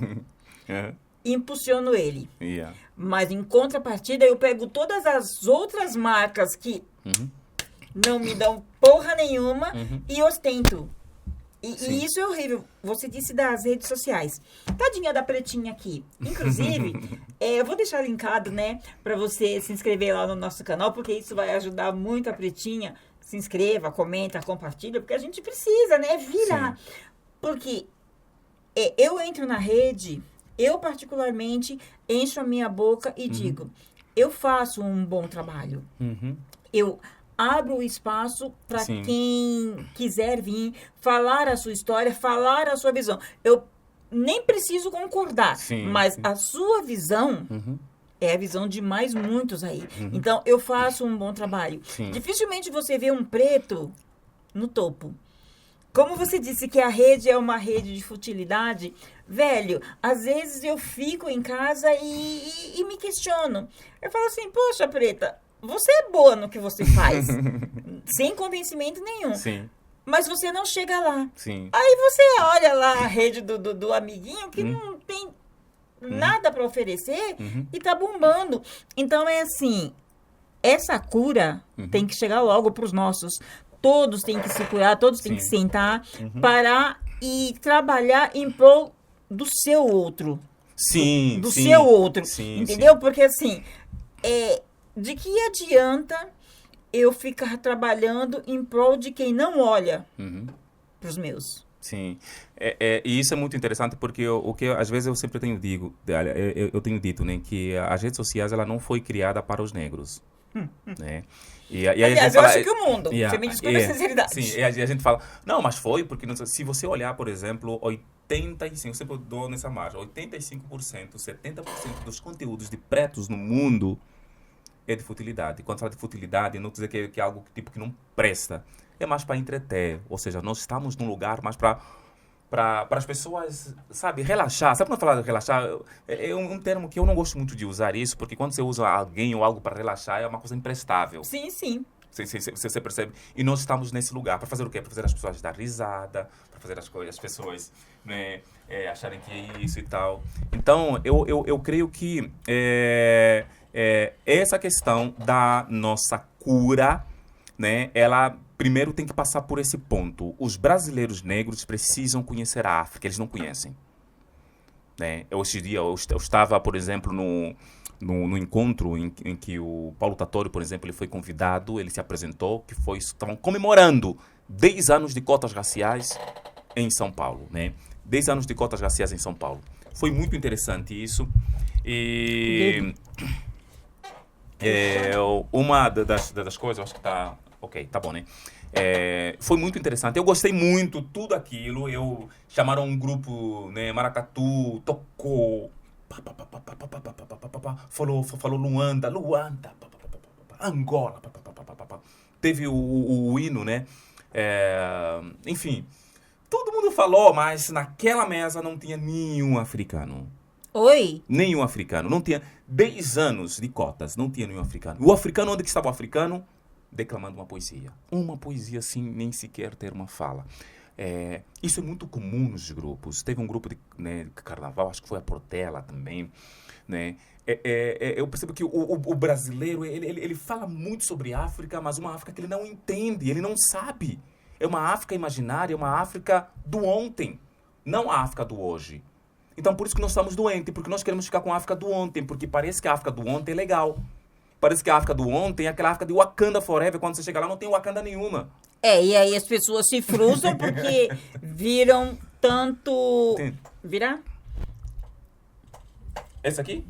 impulsiono ele. Yeah. Mas, em contrapartida, eu pego todas as outras marcas que não me dão porra nenhuma e ostento. E isso é horrível. Você disse das redes sociais. Tadinha da Pretinha aqui. Inclusive, eu vou deixar linkado, né, para você se inscrever lá no nosso canal, porque isso vai ajudar muito a Pretinha. Se inscreva, comenta, compartilha, porque a gente precisa, né, virar. Sim. Porque eu entro na rede, eu particularmente encho a minha boca e digo, eu faço um bom trabalho. Eu abro o espaço para quem quiser vir falar a sua história, falar a sua visão. Eu nem preciso concordar, mas a sua visão é a visão de mais muitos aí. Então, eu faço um bom trabalho. Dificilmente você vê um preto no topo. Como você disse que a rede é uma rede de futilidade, velho, às vezes eu fico em casa e me questiono. Eu falo assim, poxa, Preta, você é boa no que você faz, sem convencimento nenhum. Sim. Mas você não chega lá. Sim. Aí você olha lá a rede do amiguinho que não tem nada para oferecer e tá bombando. Então é assim, essa cura tem que chegar logo para os nossos. Todos têm que se curar, todos têm que sentar, parar e trabalhar em prol do seu outro. Sim. Do seu outro. Entendeu? Porque assim, de que adianta eu ficar trabalhando em prol de quem não olha para os meus? Sim. E isso é muito interessante porque o que às vezes eu sempre tenho eu tenho dito, né, que as redes sociais ela não foi criada para os negros. Né? E aliás, eu acho que o mundo. Você me desculpa a sinceridade. Sim, e a gente fala, não, mas foi porque se você olhar, por exemplo, 85%, eu sempre dou nessa margem, 85%, 70% dos conteúdos de pretos no mundo é de futilidade. Quando fala de futilidade, não dizer que é algo tipo que não presta. É mais para entreter. Ou seja, nós estamos num lugar mais para as pessoas, sabe, relaxar. Sabe quando eu falo de relaxar? É um termo que eu não gosto muito de usar isso, porque quando você usa alguém ou algo para relaxar, é uma coisa imprestável. Sim. Você percebe? E nós estamos nesse lugar. Para fazer o quê? Para fazer as pessoas dar risada, para fazer as pessoas, né, acharem que é isso e tal. Então, eu creio que essa questão da nossa cura, né, ela primeiro tem que passar por esse ponto. Os brasileiros negros precisam conhecer a África, eles não conhecem. Né? Esse dia eu estava, por exemplo, no encontro em que o Paulo Tatório, por exemplo, ele foi convidado, ele se apresentou, estavam comemorando 10 anos de cotas raciais em São Paulo. Né? 10 anos de cotas raciais em São Paulo. Foi muito interessante isso. E uma das coisas, eu acho que tá... Ok, tá bom, né? Foi muito interessante. Eu gostei muito, tudo aquilo. Chamaram um grupo, né? Maracatu, tocou. Falou Luanda, Angola. Teve o hino, né? Enfim, todo mundo falou, mas naquela mesa não tinha nenhum africano. Oi? Nenhum africano. Não tinha 10 anos de cotas, não tinha nenhum africano. O africano, onde que estava o africano? Declamando uma poesia. Uma poesia, assim, nem sequer ter uma fala. Isso é muito comum nos grupos. Teve um grupo de carnaval, acho que foi a Portela também. Né? Eu percebo que o brasileiro, ele fala muito sobre África, mas uma África que ele não entende, ele não sabe. É uma África imaginária, é uma África do ontem, não a África do hoje. Então, por isso que nós estamos doentes, porque nós queremos ficar com a África do ontem, porque parece que a África do ontem é legal. Parece que a África do ontem é aquela África de Wakanda Forever. Quando você chega lá, não tem Wakanda nenhuma. E aí as pessoas se frustram porque viram tanto... Virar? Esse aqui?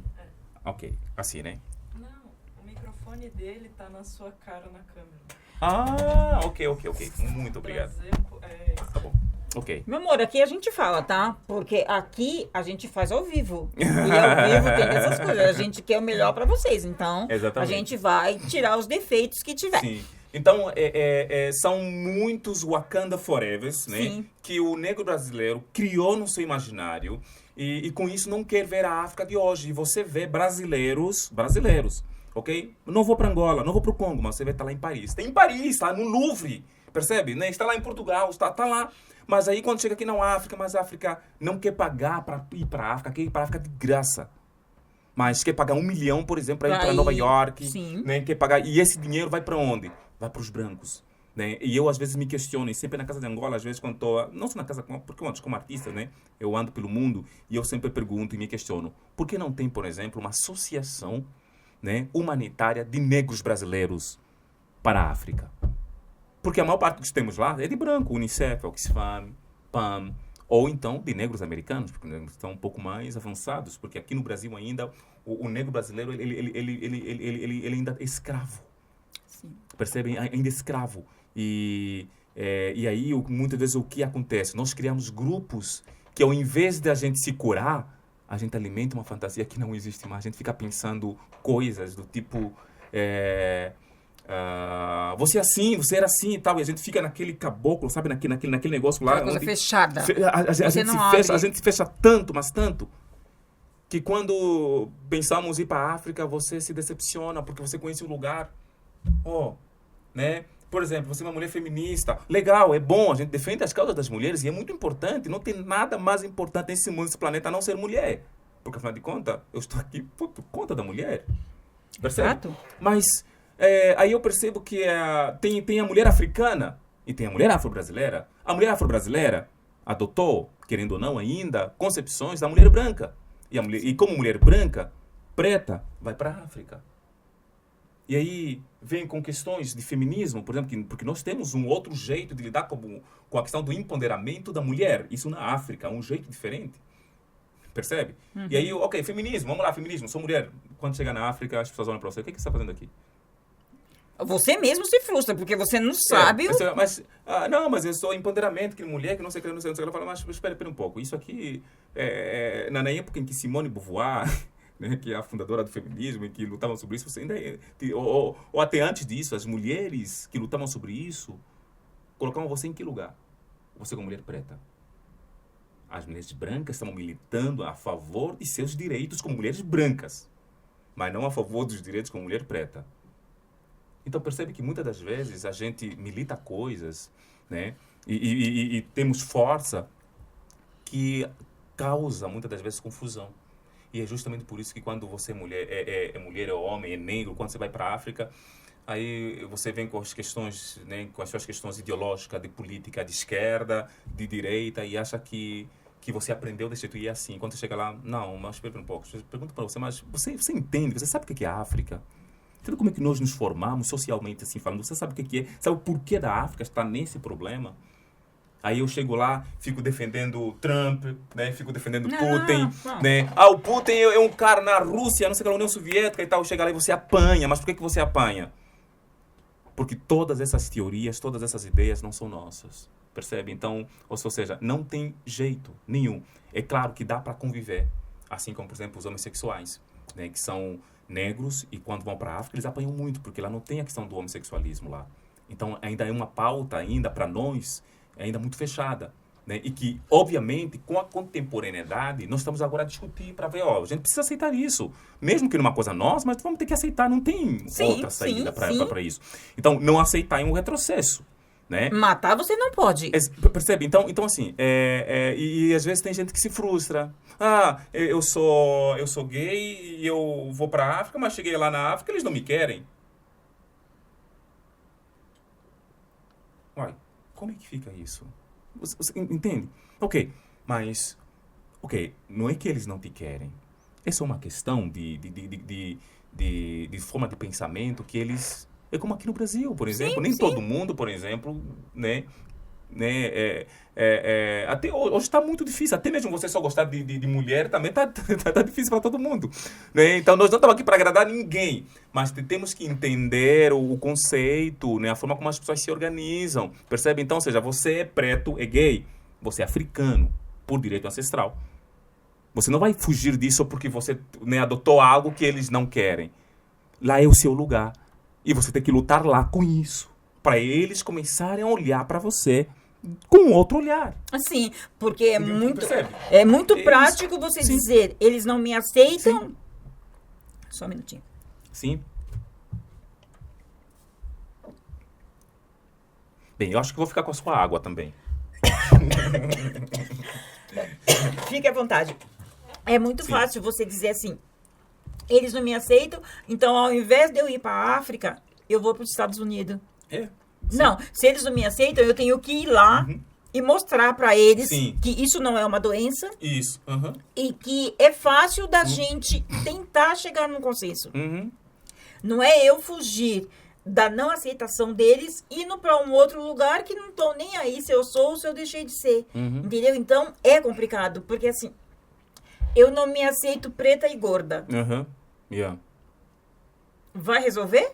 Ok, assim, né? Não, o microfone dele tá na sua cara na câmera. Ah, ok. Muito obrigado. Tá bom. Ok. Meu amor, aqui a gente fala, tá? Porque aqui a gente faz ao vivo. E ao vivo tem essas coisas. A gente quer o melhor pra vocês. Então, exatamente, a gente vai tirar os defeitos que tiver. Sim. Então, são muitos Wakanda Forevers, né? Sim. Que o negro brasileiro criou no seu imaginário. E com isso não quer ver a África de hoje. E você vê brasileiros, ok? Não vou pra Angola, não vou pro Congo, mas você vai estar lá em Paris. Tem em Paris, tá no Louvre, percebe? Né? Está lá em Portugal, está lá. Mas aí quando chega aqui, não, África, mas a África não quer pagar para ir para a África, quer ir para a África de graça. Mas quer pagar 1 milhão, por exemplo, para ir para Nova York. Sim. Né? Quer pagar, e esse dinheiro vai para onde? Vai para os brancos. Né? E eu, às vezes, me questiono, e sempre na Casa de Angola, às vezes, quando estou... Não só na Casa, porque antes, como artista, né? Eu ando pelo mundo e eu sempre pergunto e me questiono, por que não tem, por exemplo, uma associação, né, humanitária de negros brasileiros para a África? Porque a maior parte dos que temos lá é de branco, Unicef, Oxfam, PAM, ou então de negros americanos, porque estão um pouco mais avançados, porque aqui no Brasil ainda, o negro brasileiro, ele ainda é escravo. Sim. Percebem? Ainda é escravo. E aí, muitas vezes, o que acontece? Nós criamos grupos que, ao invés de a gente se curar, a gente alimenta uma fantasia que não existe mais. A gente fica pensando coisas do tipo... você é assim, você era assim e tal. E a gente fica naquele caboclo, sabe? Naquele negócio lá. Aquela coisa fechada. A gente se fecha tanto, mas tanto, que quando pensamos em ir para a África, você se decepciona, porque você conhece o lugar. Né? Por exemplo, você é uma mulher feminista. Legal, é bom, a gente defende as causas das mulheres e é muito importante. Não tem nada mais importante nesse mundo, nesse planeta, a não ser mulher. Porque, afinal de contas, eu estou aqui por conta da mulher. Percebe? Exato. Mas aí eu percebo que tem a mulher africana e tem a mulher afro-brasileira. A mulher afro-brasileira adotou, querendo ou não ainda, concepções da mulher branca. E como mulher branca, preta, vai para a África. E aí vem com questões de feminismo, por exemplo, porque nós temos um outro jeito de lidar com a questão do empoderamento da mulher. Isso na África, um jeito diferente. Percebe? Uhum. E aí, ok, feminismo, vamos lá, feminismo, sou mulher. Quando chega na África, as pessoas olham para você, o que você está fazendo aqui? Você mesmo se frustra, porque você não sabe... Mas eu sou empoderamento, que mulher, que não sei o que, não sei o que. Ela fala, mas espera um pouco, isso aqui, na época em que Simone Beauvoir... Né, que é a fundadora do feminismo e que lutavam sobre isso, você ainda ou até antes disso, as mulheres que lutavam sobre isso colocavam você em que lugar? Você como mulher preta. As mulheres brancas estavam militando a favor de seus direitos como mulheres brancas, mas não a favor dos direitos como mulher preta. Então percebe que muitas das vezes a gente milita coisas, né, e temos força que causa muitas das vezes confusão. E é justamente por isso que quando você é mulher, é mulher, é homem, é negro, quando você vai para a África, aí você vem com as questões, né, com as suas questões ideológicas, de política, de esquerda, de direita, e acha que você aprendeu desse jeito e é assim. Quando você chega lá, não, mas espera um pouco. Pergunto para você, mas você entende, você sabe o que é a África? Sabe como é que nós nos formamos socialmente, assim falando? Você sabe o que é? Sabe o porquê da África estar nesse problema? Aí eu chego lá, fico defendendo Trump, né? Fico defendendo Putin, né? O Putin é um cara na Rússia, não sei o que, na União Soviética e tal. Chega lá e você apanha. Mas por que você apanha? Porque todas essas teorias, todas essas ideias não são nossas. Percebe? Então, ou seja, não tem jeito nenhum. É claro que dá para conviver. Assim como, por exemplo, os homossexuais, né? Que são negros e quando vão para a África eles apanham muito, porque lá não tem a questão do homossexualismo lá. Então, ainda é uma pauta, ainda para nós... ainda muito fechada, né? E que, obviamente, com a contemporaneidade, nós estamos agora a discutir para ver, a gente precisa aceitar isso. Mesmo que não é uma coisa nossa, mas vamos ter que aceitar, não tem outra saída para isso. Então, não aceitar é um retrocesso, né? Matar você não pode. Percebe? Então assim, e às vezes tem gente que se frustra. Eu sou gay e eu vou para a África, mas cheguei lá na África, eles não me querem. Uai. Como é que fica isso? Você entende? Ok, mas... Ok, não é que eles não te querem. É só uma questão de forma de pensamento que eles... É como aqui no Brasil, por exemplo. Nem todo mundo, por exemplo, né? Até hoje está muito difícil. Até mesmo você só gostar de mulher também tá difícil para todo mundo, né? Então nós não estamos aqui para agradar ninguém, mas temos que entender o conceito, né? A forma como as pessoas se organizam, percebe? Então, ou seja, você é preto, é gay, você é africano por direito ancestral. Você não vai fugir disso porque você, né, adotou algo que eles não querem. Lá é o seu lugar e você tem que lutar lá com isso, para eles começarem a olhar para você com outro olhar. Assim, porque é muito prático você dizer, eles não me aceitam. Sim. Só um minutinho. Sim. Bem, eu acho que vou ficar com a sua água também. Fique à vontade. É muito Sim. fácil você dizer assim, eles não me aceitam, então ao invés de eu ir para a África, eu vou para os Estados Unidos. É. Não, se eles não me aceitam, eu tenho que ir lá e mostrar para eles Sim. que isso não é uma doença Isso. Uhum. e que é fácil da gente tentar chegar num consenso. Uhum. Não é eu fugir da não aceitação deles indo para um outro lugar que não estão nem aí se eu sou ou se eu deixei de ser. Uhum. Entendeu? Então, é complicado, porque assim, eu não me aceito preta e gorda. Uhum. Yeah. Vai resolver?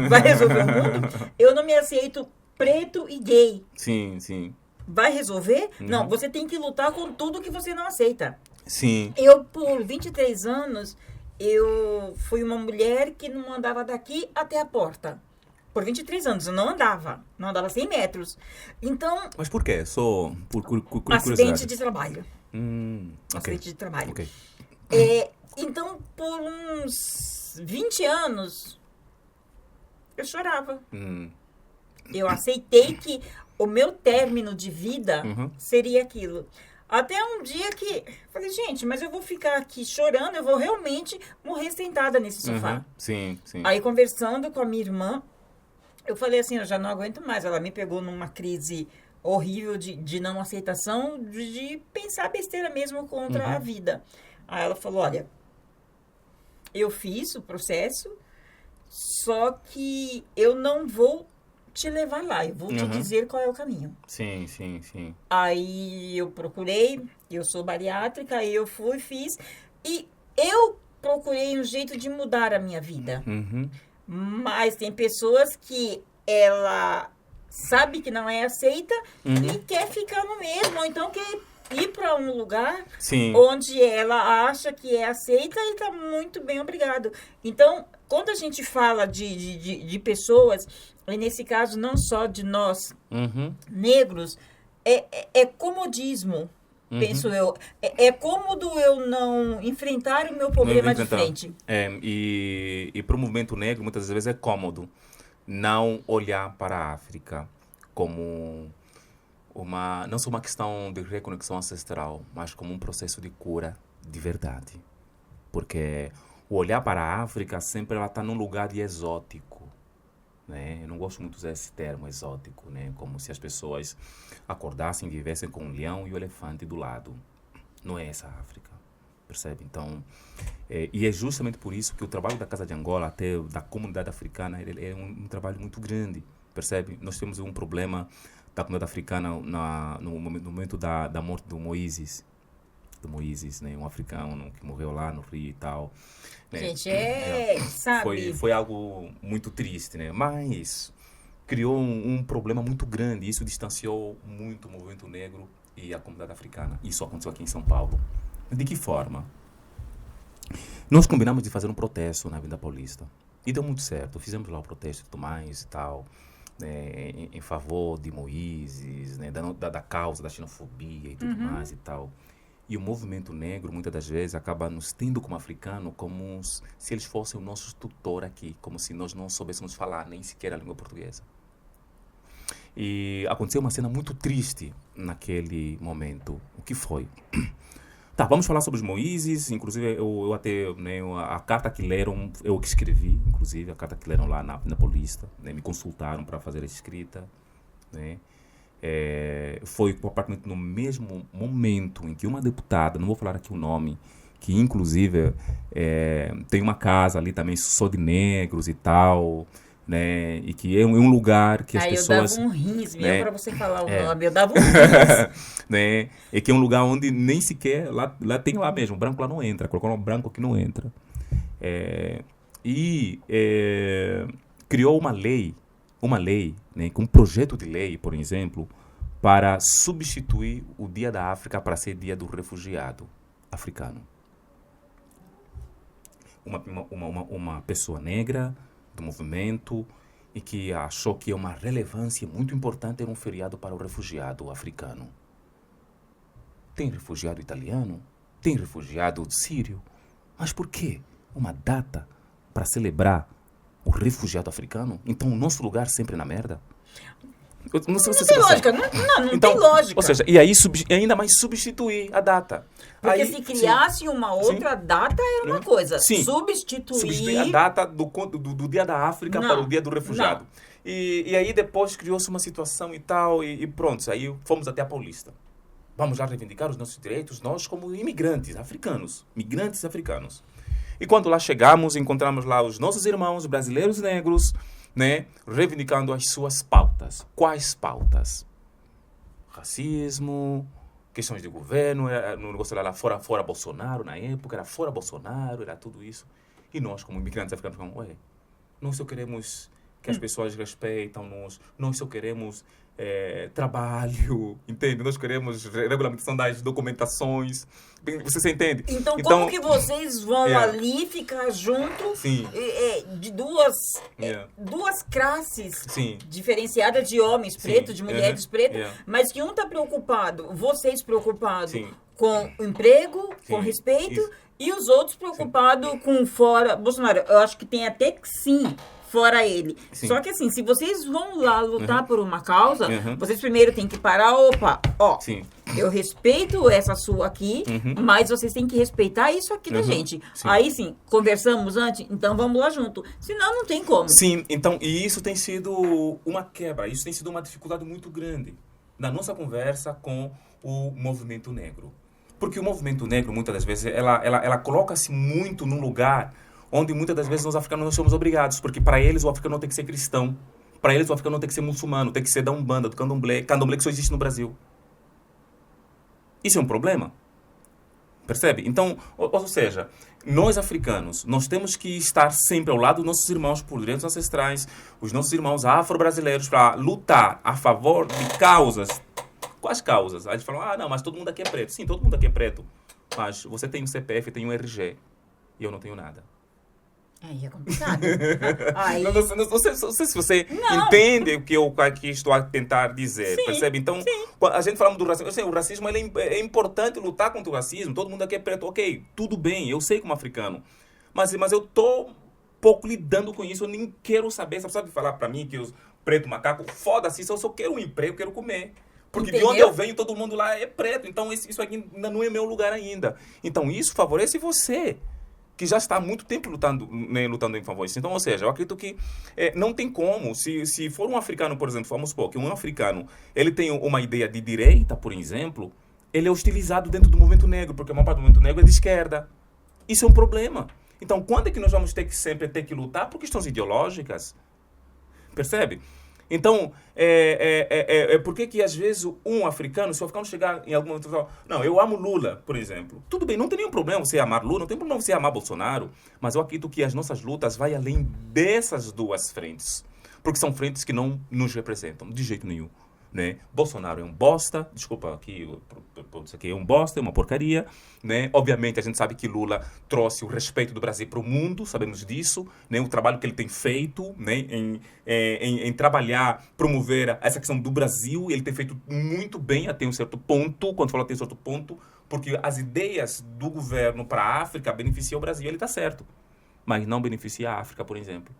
Vai resolver o mundo? Eu não me aceito preto e gay. Sim, sim. Vai resolver? Não, você tem que lutar com tudo que você não aceita. Sim. Eu, por 23 anos, eu fui uma mulher que não andava daqui até a porta. Por 23 anos, eu não andava. Não andava 100 metros. Então, Mas por quê? Só por acidente curiosidade. de trabalho. Ok. Acidente de trabalho. Ok. Então, por uns 20 anos, eu chorava. Eu aceitei que o meu término de vida seria aquilo. Até um dia que falei, gente, mas eu vou ficar aqui chorando, eu vou realmente morrer sentada nesse sofá. Sim, sim. Aí, conversando com a minha irmã, eu falei assim, eu já não aguento mais. Ela me pegou numa crise horrível de não aceitação, de pensar besteira mesmo contra a vida. Aí ela falou, olha, eu fiz o processo, só que eu não vou te levar lá, eu vou te dizer qual é o caminho. Sim, sim, sim. Aí eu procurei, eu sou bariátrica, aí eu fui, fiz, e eu procurei um jeito de mudar a minha vida. Mas tem pessoas que ela sabe que não é aceita e quer ficar no mesmo, ou então quer ir para um lugar Sim. onde ela acha que é aceita e está muito bem, obrigado. Então, quando a gente fala de pessoas, e nesse caso não só de nós negros, é comodismo, penso eu. É cômodo eu não enfrentar o meu problema de frente. E para o movimento negro, muitas vezes é cômodo não olhar para a África como não só uma questão de reconexão ancestral, mas como um processo de cura de verdade. Porque o olhar para a África sempre ela está num lugar de exótico. Né? Eu não gosto muito de usar esse termo exótico, né? Como se as pessoas acordassem e vivessem com um leão e o elefante do lado. Não é essa a África, percebe? Então, e é justamente por isso que o trabalho da Casa de Angola, até da comunidade africana, ele é um trabalho muito grande, percebe? Nós temos um problema da comunidade africana no momento da morte do Moises, né? Um africano que morreu lá no Rio e tal. Né? Gente, sabe? Foi algo muito triste, né? Mas criou um problema muito grande. Isso distanciou muito o movimento negro e a comunidade africana. Isso aconteceu aqui em São Paulo. De que forma? Nós combinamos de fazer um protesto na Avenida Paulista. E deu muito certo. Fizemos lá o protesto e tudo mais e tal. Né? Em favor de Moises, né? da causa da xenofobia e tudo mais e tal. E o movimento negro, muitas das vezes, acaba nos tendo como africano como se eles fossem o nosso tutor aqui, como se nós não soubéssemos falar nem sequer a língua portuguesa. E aconteceu uma cena muito triste naquele momento. O que foi? Tá, vamos falar sobre os Moises, inclusive eu até, né, a carta que leram, eu que escrevi, inclusive, a carta que leram lá na Paulista, né, me consultaram para fazer a escrita, né. Foi propriamente no mesmo momento em que uma deputada, não vou falar aqui o nome, que inclusive tem uma casa ali também só de negros e tal, né, e que é um lugar que as pessoas... eu dava um rins mesmo, né, para você falar o nome, eu dava um rins. Né, e que é um lugar onde nem sequer, lá tem lá mesmo, branco lá não entra, colocou um branco que não entra. Criou uma lei, né, com um projeto de lei, por exemplo, para substituir o Dia da África para ser Dia do Refugiado Africano. Uma pessoa negra do movimento e que achou que é uma relevância muito importante ter um feriado para o refugiado africano. Tem refugiado italiano, tem refugiado sírio, mas por que uma data para celebrar o refugiado africano? Então o nosso lugar sempre é na merda? Não sei se Não tem você- lógica. Não Então, tem lógica. Ou seja, e aí ainda mais substituir a data. Porque Aí, se criasse uma outra data, era uma coisa. Sim. Substituir a data do Dia da África Não, para o Dia do Refugiado. E aí depois criou-se uma situação e tal, e pronto, aí fomos até a Paulista. Vamos lá reivindicar os nossos direitos, nós como imigrantes africanos, migrantes africanos. E quando lá chegamos, encontramos lá os nossos irmãos brasileiros negros, né, reivindicando as suas pautas. Quais pautas? Racismo, questões de governo, no negócio lá fora Bolsonaro, na época, era fora Bolsonaro, era tudo isso. E nós, como imigrantes africanos, ficamos, ué, nós só queremos que as pessoas respeitam-nos, nós só queremos trabalho, entende? Nós queremos regulamentação das documentações. Você se entende? Então, como que vocês vão ali ficar juntos Sim. De duas classes Sim. diferenciadas de homens pretos, de mulheres pretas, mas que um está preocupado, vocês preocupados Sim. com o emprego, Sim. com respeito, Isso. e os outros preocupados com fora. Bolsonaro, eu acho que tem até que sim. Fora ele. Sim. Só que assim, se vocês vão lá lutar por uma causa, Uhum. vocês primeiro têm que parar, Sim. eu respeito essa sua aqui, mas vocês têm que respeitar isso aqui da gente. Sim. Aí sim, conversamos antes, então vamos lá junto. Senão não tem como. Sim, então, e isso tem sido uma quebra, isso tem sido uma dificuldade muito grande na nossa conversa com o movimento negro. Porque o movimento negro, muitas das vezes, ela coloca-se muito num lugar onde muitas das vezes nós africanos não somos obrigados, porque para eles o africano não tem que ser cristão, para eles o africano não tem que ser muçulmano, tem que ser da Umbanda, do candomblé que só existe no Brasil. Isso é um problema. Percebe? Então, ou seja, nós africanos, nós temos que estar sempre ao lado dos nossos irmãos por direitos ancestrais, os nossos irmãos afro-brasileiros, para lutar a favor de causas. Quais causas? Aí eles falam, não, mas todo mundo aqui é preto. Sim, todo mundo aqui é preto, mas você tem um CPF, tem um RG, e eu não tenho nada. Aí é complicado. Aí... Não sei se você entende o que eu aqui estou a tentar dizer, Sim, percebe? Então, a gente falando do racismo, eu sei, o racismo é importante lutar contra o racismo, todo mundo aqui é preto, ok, tudo bem, eu sei como africano, mas eu tô um pouco lidando com isso, eu nem quero saber, você sabe falar pra mim que os preto macaco, foda-se, eu só quero um emprego, quero comer. Porque Entendeu? de onde eu venho, todo mundo lá é preto, então isso aqui ainda não é meu lugar ainda. Então isso favorece você, que já está há muito tempo lutando em favor disso. Então, ou seja, eu acredito que não tem como, se for um africano, por exemplo, vamos supor que um africano, ele tem uma ideia de direita, por exemplo, ele é hostilizado dentro do movimento negro, porque a maior parte do movimento negro é de esquerda. Isso é um problema. Então, quando é que nós vamos sempre ter que lutar por questões ideológicas? Percebe? Então, por que às vezes um africano, se o africano chegar em algum momento e falar, não, eu amo Lula, por exemplo. Tudo bem, não tem nenhum problema você amar Lula, não tem problema você amar Bolsonaro, mas eu acredito que as nossas lutas vão além dessas duas frentes, porque são frentes que não nos representam, de jeito nenhum. Né? Bolsonaro é um bosta, desculpa aqui, isso aqui é um bosta, é uma porcaria, né? Obviamente a gente sabe que Lula trouxe o respeito do Brasil para o mundo, sabemos disso, né? O trabalho que ele tem feito, né? em trabalhar, promover essa questão do Brasil, ele tem feito muito bem até um certo ponto, quando falo até um certo ponto, porque as ideias do governo para a África beneficiam o Brasil, ele está certo, mas não beneficia a África, por exemplo.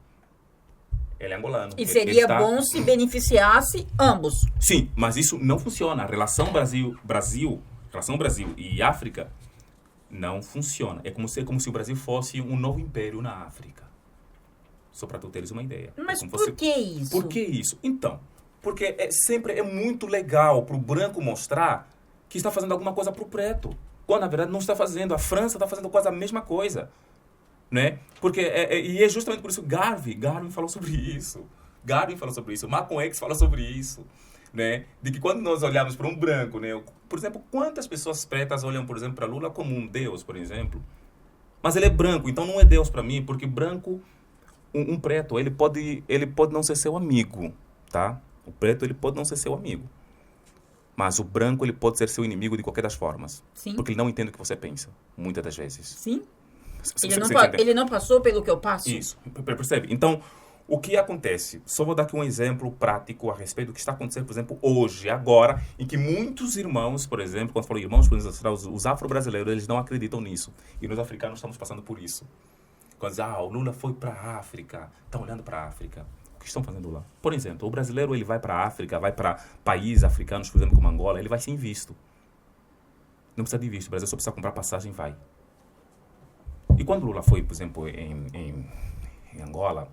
Ele é angolano. E seria bom se beneficiasse ambos. Sim, mas isso não funciona. A relação Brasil e África não funciona. É como se o Brasil fosse um novo império na África. Só para tu teres uma ideia. Mas por que isso? Por que isso? Então, porque sempre é muito legal para o branco mostrar que está fazendo alguma coisa para o preto. Quando, na verdade, não está fazendo. A França está fazendo quase a mesma coisa. Né? Porque e é justamente por isso que Garvey falou sobre isso. Malcolm X fala sobre isso. Né? De que quando nós olhamos para um branco, né? Por exemplo, quantas pessoas pretas olham, por exemplo, para Lula como um deus, por exemplo? Mas ele é branco, então não é deus para mim, porque branco, um preto, ele pode não ser seu amigo, tá? O preto, ele pode não ser seu amigo. Mas o branco, ele pode ser seu inimigo de qualquer das formas. Sim. Porque ele não entende o que você pensa, muitas das vezes. Sim. Ele não passou pelo que eu passo? Isso, percebe? Então, o que acontece? Só vou dar aqui um exemplo prático a respeito do que está acontecendo, por exemplo, hoje, agora, em que muitos irmãos, por exemplo, quando falo irmãos, os afro-brasileiros, eles não acreditam nisso. E nós africanos estamos passando por isso. Quando dizem, o Lula foi para a África, estão olhando para a África. que estão fazendo lá. Por exemplo, o brasileiro ele vai para a África, vai para países africanos, por exemplo, como Angola, ele vai sem visto. Não precisa de visto, o Brasil só precisa comprar passagem e vai. E quando o Lula foi, por exemplo, em Angola,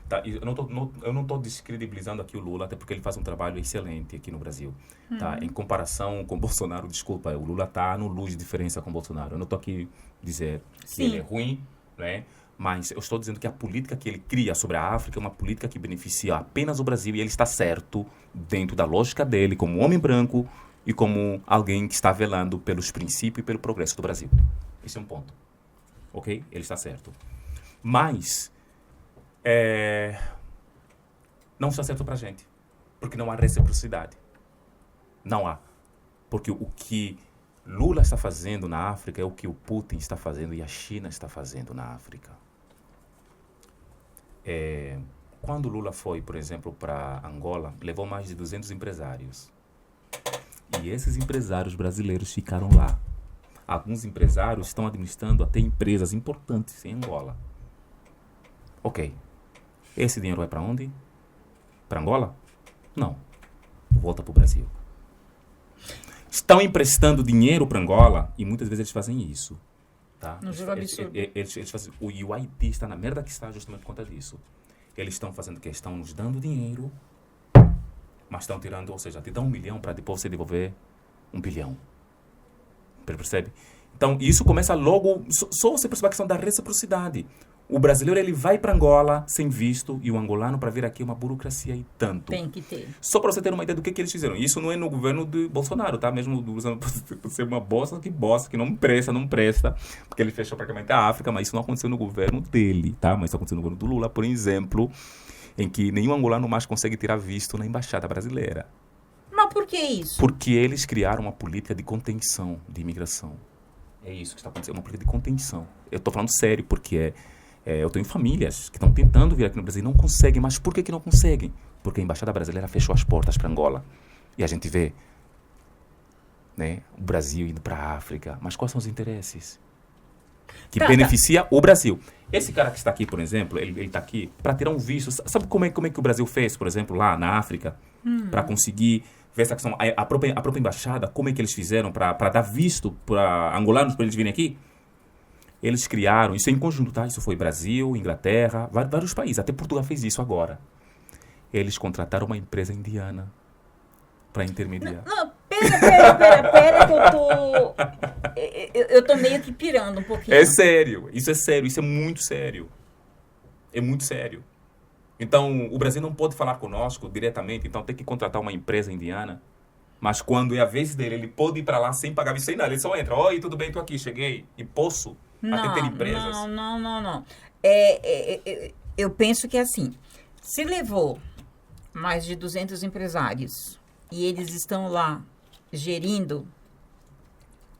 tá, eu não estou descredibilizando aqui o Lula, até porque ele faz um trabalho excelente aqui no Brasil. Tá? Em comparação com Bolsonaro, desculpa, o Lula está no luz de diferença com Bolsonaro. Eu não estou aqui dizer que ele é ruim, né? Mas eu estou dizendo que a política que ele cria sobre a África é uma política que beneficia apenas o Brasil, e ele está certo dentro da lógica dele, como homem branco e como alguém que está velando pelos princípios e pelo progresso do Brasil. Esse é um ponto. Ok? Ele está certo. Mas não está certo para a gente, porque não há reciprocidade. Não há. Porque o que Lula está fazendo na África é o que o Putin está fazendo e a China está fazendo na África. Quando Lula foi, por exemplo, para Angola, levou mais de 200 empresários. E esses empresários brasileiros ficaram lá. Alguns empresários estão administrando até empresas importantes em Angola. Ok. Esse dinheiro vai para onde? Para Angola? Não. Volta para o Brasil. Estão emprestando dinheiro para Angola e muitas vezes eles fazem isso. Tá? Um jogo absurdo. Eles fazem, o Haiti está na merda que está justamente por conta disso. Eles estão fazendo o quê? Estão nos dando dinheiro, mas estão tirando, ou seja, te dão 1 milhão para depois você devolver 1 bilhão. Percebe? Então, isso começa logo, só você perceber a questão da reciprocidade. O brasileiro, ele vai para Angola sem visto, e o angolano, para vir aqui, é uma burocracia e tanto. Tem que ter. Só para você ter uma ideia do que eles fizeram. Isso não é no governo de Bolsonaro, tá? Mesmo usando ser uma bosta, que não presta, porque ele fechou praticamente a África, mas isso não aconteceu no governo dele, tá? Mas isso aconteceu no governo do Lula, por exemplo, em que nenhum angolano mais consegue tirar visto na embaixada brasileira. Mas por que isso? Porque eles criaram uma política de contenção de imigração. É isso que está acontecendo, uma política de contenção. Eu estou falando sério, porque eu tenho famílias que estão tentando vir aqui no Brasil e não conseguem. Mas por que não conseguem? Porque a embaixada brasileira fechou as portas para Angola. E a gente vê, né, o Brasil indo para a África. Mas quais são os interesses? Que beneficia o Brasil. Esse cara que está aqui, por exemplo, ele está aqui para tirar um visto. Sabe como é que o Brasil fez, por exemplo, lá na África? Para conseguir ver essa questão. A própria embaixada, como é que eles fizeram para dar visto para angolanos, para eles virem aqui? Eles criaram, isso é em conjunto, tá? Isso foi Brasil, Inglaterra, vários países. Até Portugal fez isso agora. Eles contrataram uma empresa indiana para intermediar. Não, pera que eu tô meio que pirando um pouquinho. É sério, isso é muito sério. É muito sério. Então, o Brasil não pode falar conosco diretamente, então tem que contratar uma empresa indiana. Mas quando é a vez dele, ele pode ir para lá sem pagar visto, sem nada. Ele só entra, oi, tudo bem, tô aqui, cheguei. E posso até ter empresas. Não. Eu penso que assim, se levou mais de 200 empresários e eles estão lá gerindo,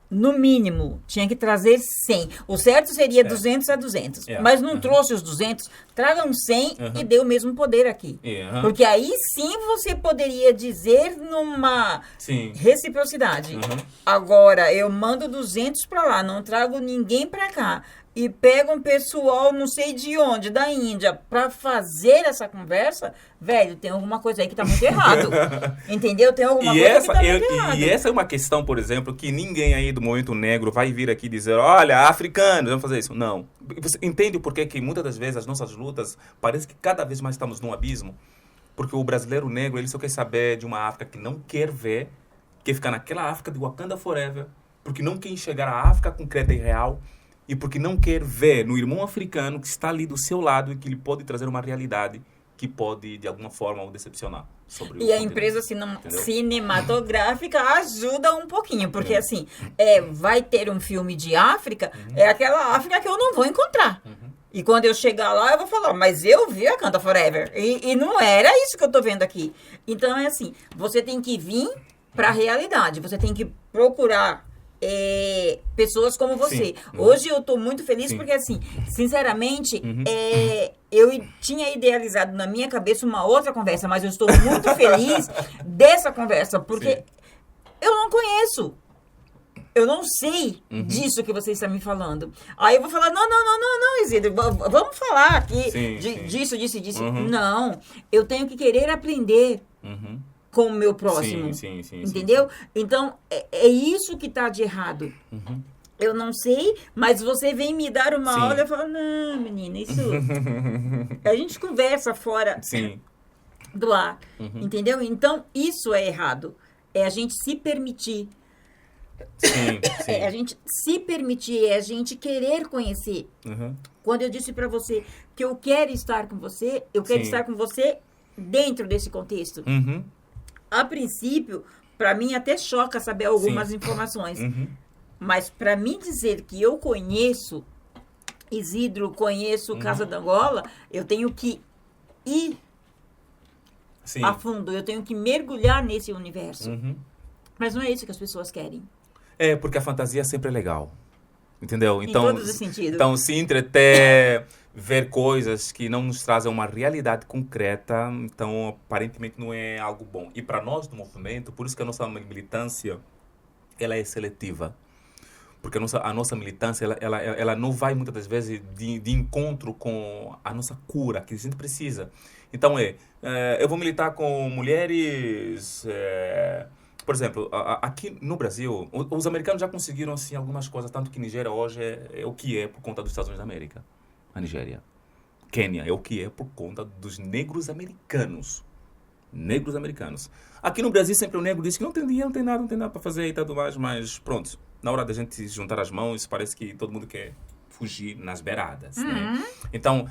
no mínimo, tinha que trazer 100. O certo seria 200 a 200. Mas não trouxe os 200, tragam 100 e dê o mesmo poder aqui. Porque aí sim você poderia dizer numa reciprocidade. Agora, eu mando 200 para lá, não trago ninguém para cá. E pega um pessoal, não sei de onde, da Índia, para fazer essa conversa, velho, tem alguma coisa aí que tá muito errado. Entendeu? Tem alguma coisa que tá muito errado. E essa é uma questão, por exemplo, que ninguém aí do movimento negro vai vir aqui dizer, olha, africanos, vamos fazer isso. Não. Você entende por que muitas das vezes as nossas lutas, parece que cada vez mais estamos num abismo? Porque o brasileiro negro, ele só quer saber de uma África que não quer ver, quer ficar naquela África de Wakanda Forever, porque não quer enxergar a África concreta e real, e porque não quer ver no irmão africano que está ali do seu lado e que ele pode trazer uma realidade que pode, de alguma forma, o decepcionar. Sobre e a empresa cinematográfica ajuda um pouquinho, porque assim, vai ter um filme de África, é aquela África que eu não vou encontrar. E quando eu chegar lá, eu vou falar, mas eu vi a Wakanda Forever. E não era isso que eu tô vendo aqui. Então, é assim, você tem que vir para a realidade, você tem que procurar pessoas como você. Hoje eu tô muito feliz porque, assim, sinceramente, eu tinha idealizado na minha cabeça uma outra conversa, mas eu estou muito feliz dessa conversa, porque eu não conheço. eu não sei disso que você está me falando. Aí eu vou falar, não, Isidro, vamos falar aqui Sim. disso, disso e disso. Não, eu tenho que querer aprender com o meu próximo. Sim. Entendeu? Então, é isso que está de errado. Eu não sei, mas você vem me dar uma aula e eu falo, não, menina, isso... A gente conversa fora do ar, entendeu? Então, isso é errado. É a gente se permitir. Sim. É a gente se permitir, é a gente querer conhecer. Quando eu disse para você que eu quero estar com você, eu quero estar com você dentro desse contexto. A princípio, para mim até choca saber algumas informações. Mas para mim dizer que eu conheço Isidro, conheço Casa da Angola, eu tenho que ir a fundo, eu tenho que mergulhar nesse universo. Mas não é isso que as pessoas querem. É, porque a fantasia sempre é legal. Entendeu? Em todos os sentidos. Então, se entreter, ver coisas que não nos trazem uma realidade concreta, então, aparentemente, não é algo bom. E para nós do movimento, por isso que a nossa militância, ela é seletiva. Porque a nossa militância, ela não vai, muitas das vezes, de encontro com a nossa cura, que a gente precisa. Então, eu vou militar com mulheres... Por exemplo, aqui no Brasil, os americanos já conseguiram assim, algumas coisas, tanto que Nigéria hoje é o que é por conta dos Estados Unidos da América. A Nigéria. Quênia é o que é por conta dos negros americanos. Negros americanos. Aqui no Brasil sempre o negro diz que não tem dinheiro, não tem nada para fazer e tudo mais, mas pronto. Na hora da gente juntar as mãos, parece que todo mundo quer fugir nas beiradas. Né? Então,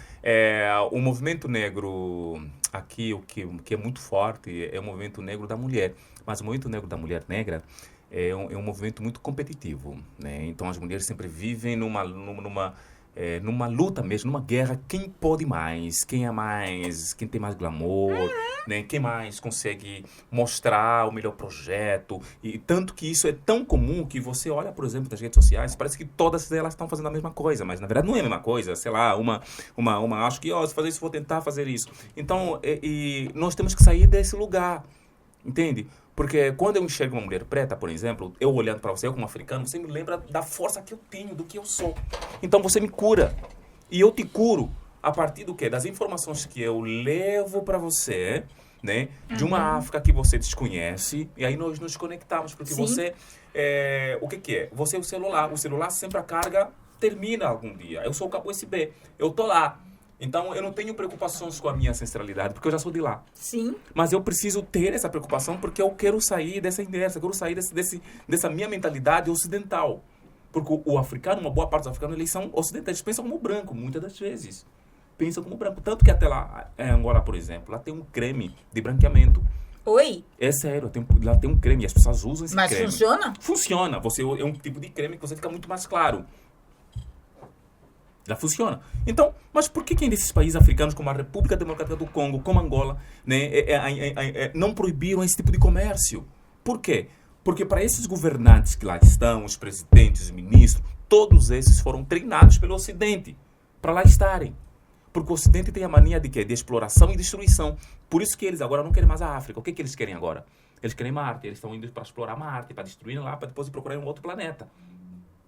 o movimento negro aqui, o que é muito forte, é o movimento negro da mulher. Mas o movimento negro da mulher negra é um movimento muito competitivo. Né? Então, as mulheres sempre vivem numa luta mesmo, numa guerra. Quem pode mais? Quem é mais? Quem tem mais glamour? Né? Quem mais consegue mostrar o melhor projeto? E tanto que isso é tão comum que você olha, por exemplo, nas redes sociais, parece que todas elas estão fazendo a mesma coisa, mas na verdade não é a mesma coisa. Sei lá, uma acho que, se fazer isso, vou tentar fazer isso. Então, e nós temos que sair desse lugar, entende? Porque quando eu enxergo uma mulher preta, por exemplo, eu olhando para você, eu como africano, você me lembra da força que eu tenho, do que eu sou. Então você me cura. E eu te curo a partir do quê? Das informações que eu levo para você, né? De uma África que você desconhece. E aí nós nos conectamos. Porque você, o que é? Você é o celular. O celular sempre a carga termina algum dia. Eu sou o cabo USB. Eu tô lá. Então, eu não tenho preocupações com a minha ancestralidade, porque eu já sou de lá. Sim. Mas eu preciso ter essa preocupação porque eu quero sair dessa inércia, eu quero sair dessa minha mentalidade ocidental. Porque o africano, uma boa parte dos africanos, eles são ocidentais, eles pensam como branco, muitas das vezes. Pensam como branco. Tanto que até lá, em Angola, por exemplo, lá tem um creme de branqueamento. Oi? É sério, lá tem um creme e as pessoas usam esse creme. Mas funciona? Funciona. É um tipo de creme que você fica muito mais claro. Ela funciona. Então, mas por que desses países africanos, como a República Democrática do Congo, como Angola, né, não proibiram esse tipo de comércio? Por quê? Porque para esses governantes que lá estão, os presidentes, os ministros, todos esses foram treinados pelo Ocidente para lá estarem. Porque o Ocidente tem a mania de quê? De exploração e destruição. Por isso que eles agora não querem mais a África. O que eles querem agora? Eles querem Marte. Eles estão indo para explorar Marte, para destruir lá, para depois procurar um outro planeta.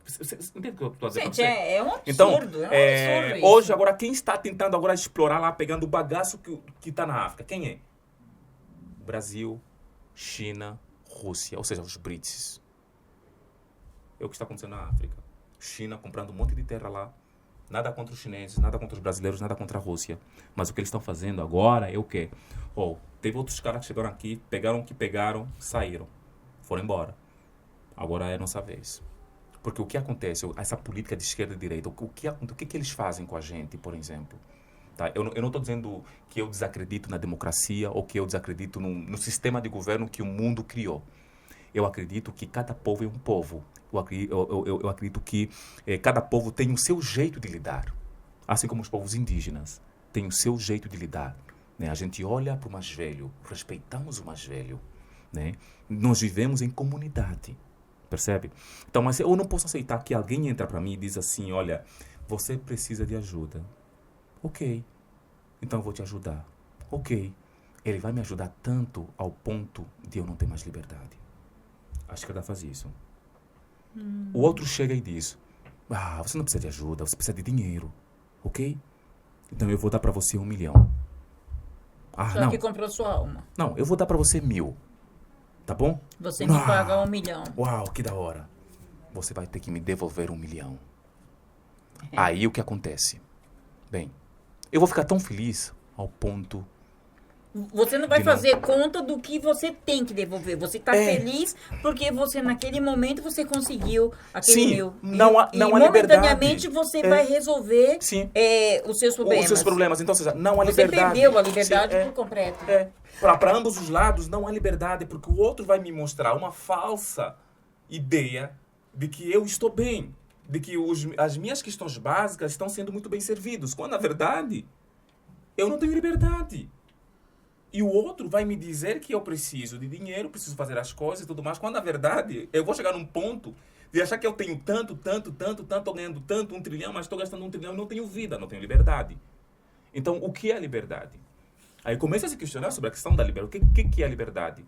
Você entende o que eu estou dizendo? Gente, é um absurdo. Então, é um absurdo isso. hoje, agora, quem está tentando agora explorar lá, pegando o bagaço que está na África? Quem é? Brasil, China, Rússia, ou seja, os BRICS. É o que está acontecendo na África. China comprando um monte de terra lá. Nada contra os chineses, nada contra os brasileiros, nada contra a Rússia. Mas o que eles estão fazendo agora é o quê? Teve outros caras que chegaram aqui, pegaram o que pegaram, saíram. Foram embora. Agora é a nossa vez. Porque o que acontece, essa política de esquerda e direita, o que eles fazem com a gente, por exemplo? Tá? Eu não estou dizendo que eu desacredito na democracia ou que eu desacredito no sistema de governo que o mundo criou. Eu acredito que cada povo é um povo. Eu acredito que cada povo tem o seu jeito de lidar. Assim como os povos indígenas têm o seu jeito de lidar. Né? A gente olha para o mais velho, respeitamos o mais velho. Né? Nós vivemos em comunidade. Percebe? Então, mas eu não posso aceitar que alguém entra para mim e diz assim, olha, você precisa de ajuda. Ok. Então eu vou te ajudar. Ok. Ele vai me ajudar tanto ao ponto de eu não ter mais liberdade. A esquerda faz isso. O outro chega e diz, você não precisa de ajuda, você precisa de dinheiro, ok? Então eu vou dar para você 1 milhão. Só não. que comprou sua alma. Não, eu vou dar para você 1.000, tá bom? Você me paga 1 milhão. Uau, que da hora. Você vai ter que me devolver 1 milhão. Aí o que acontece? Bem, eu vou ficar tão feliz ao ponto... Você não vai fazer conta do que você tem que devolver. Você está feliz porque você, naquele momento, você conseguiu aquele mil. Não há momentaneamente, liberdade. você vai resolver os seus problemas. Os seus problemas. Então, ou seja, não há você liberdade. Você perdeu a liberdade por completo. Para ambos os lados, não há liberdade, porque o outro vai me mostrar uma falsa ideia de que eu estou bem, de que as minhas questões básicas estão sendo muito bem servidos, quando, na verdade, eu não tenho liberdade. E o outro vai me dizer que eu preciso de dinheiro, preciso fazer as coisas e tudo mais, quando, na verdade, eu vou chegar num ponto de achar que eu tenho tanto, estou ganhando tanto, 1 trilhão, mas estou gastando 1 trilhão e não tenho vida, não tenho liberdade. Então, o que é a liberdade? Aí começa a se questionar sobre a questão da liberdade. O que é a liberdade?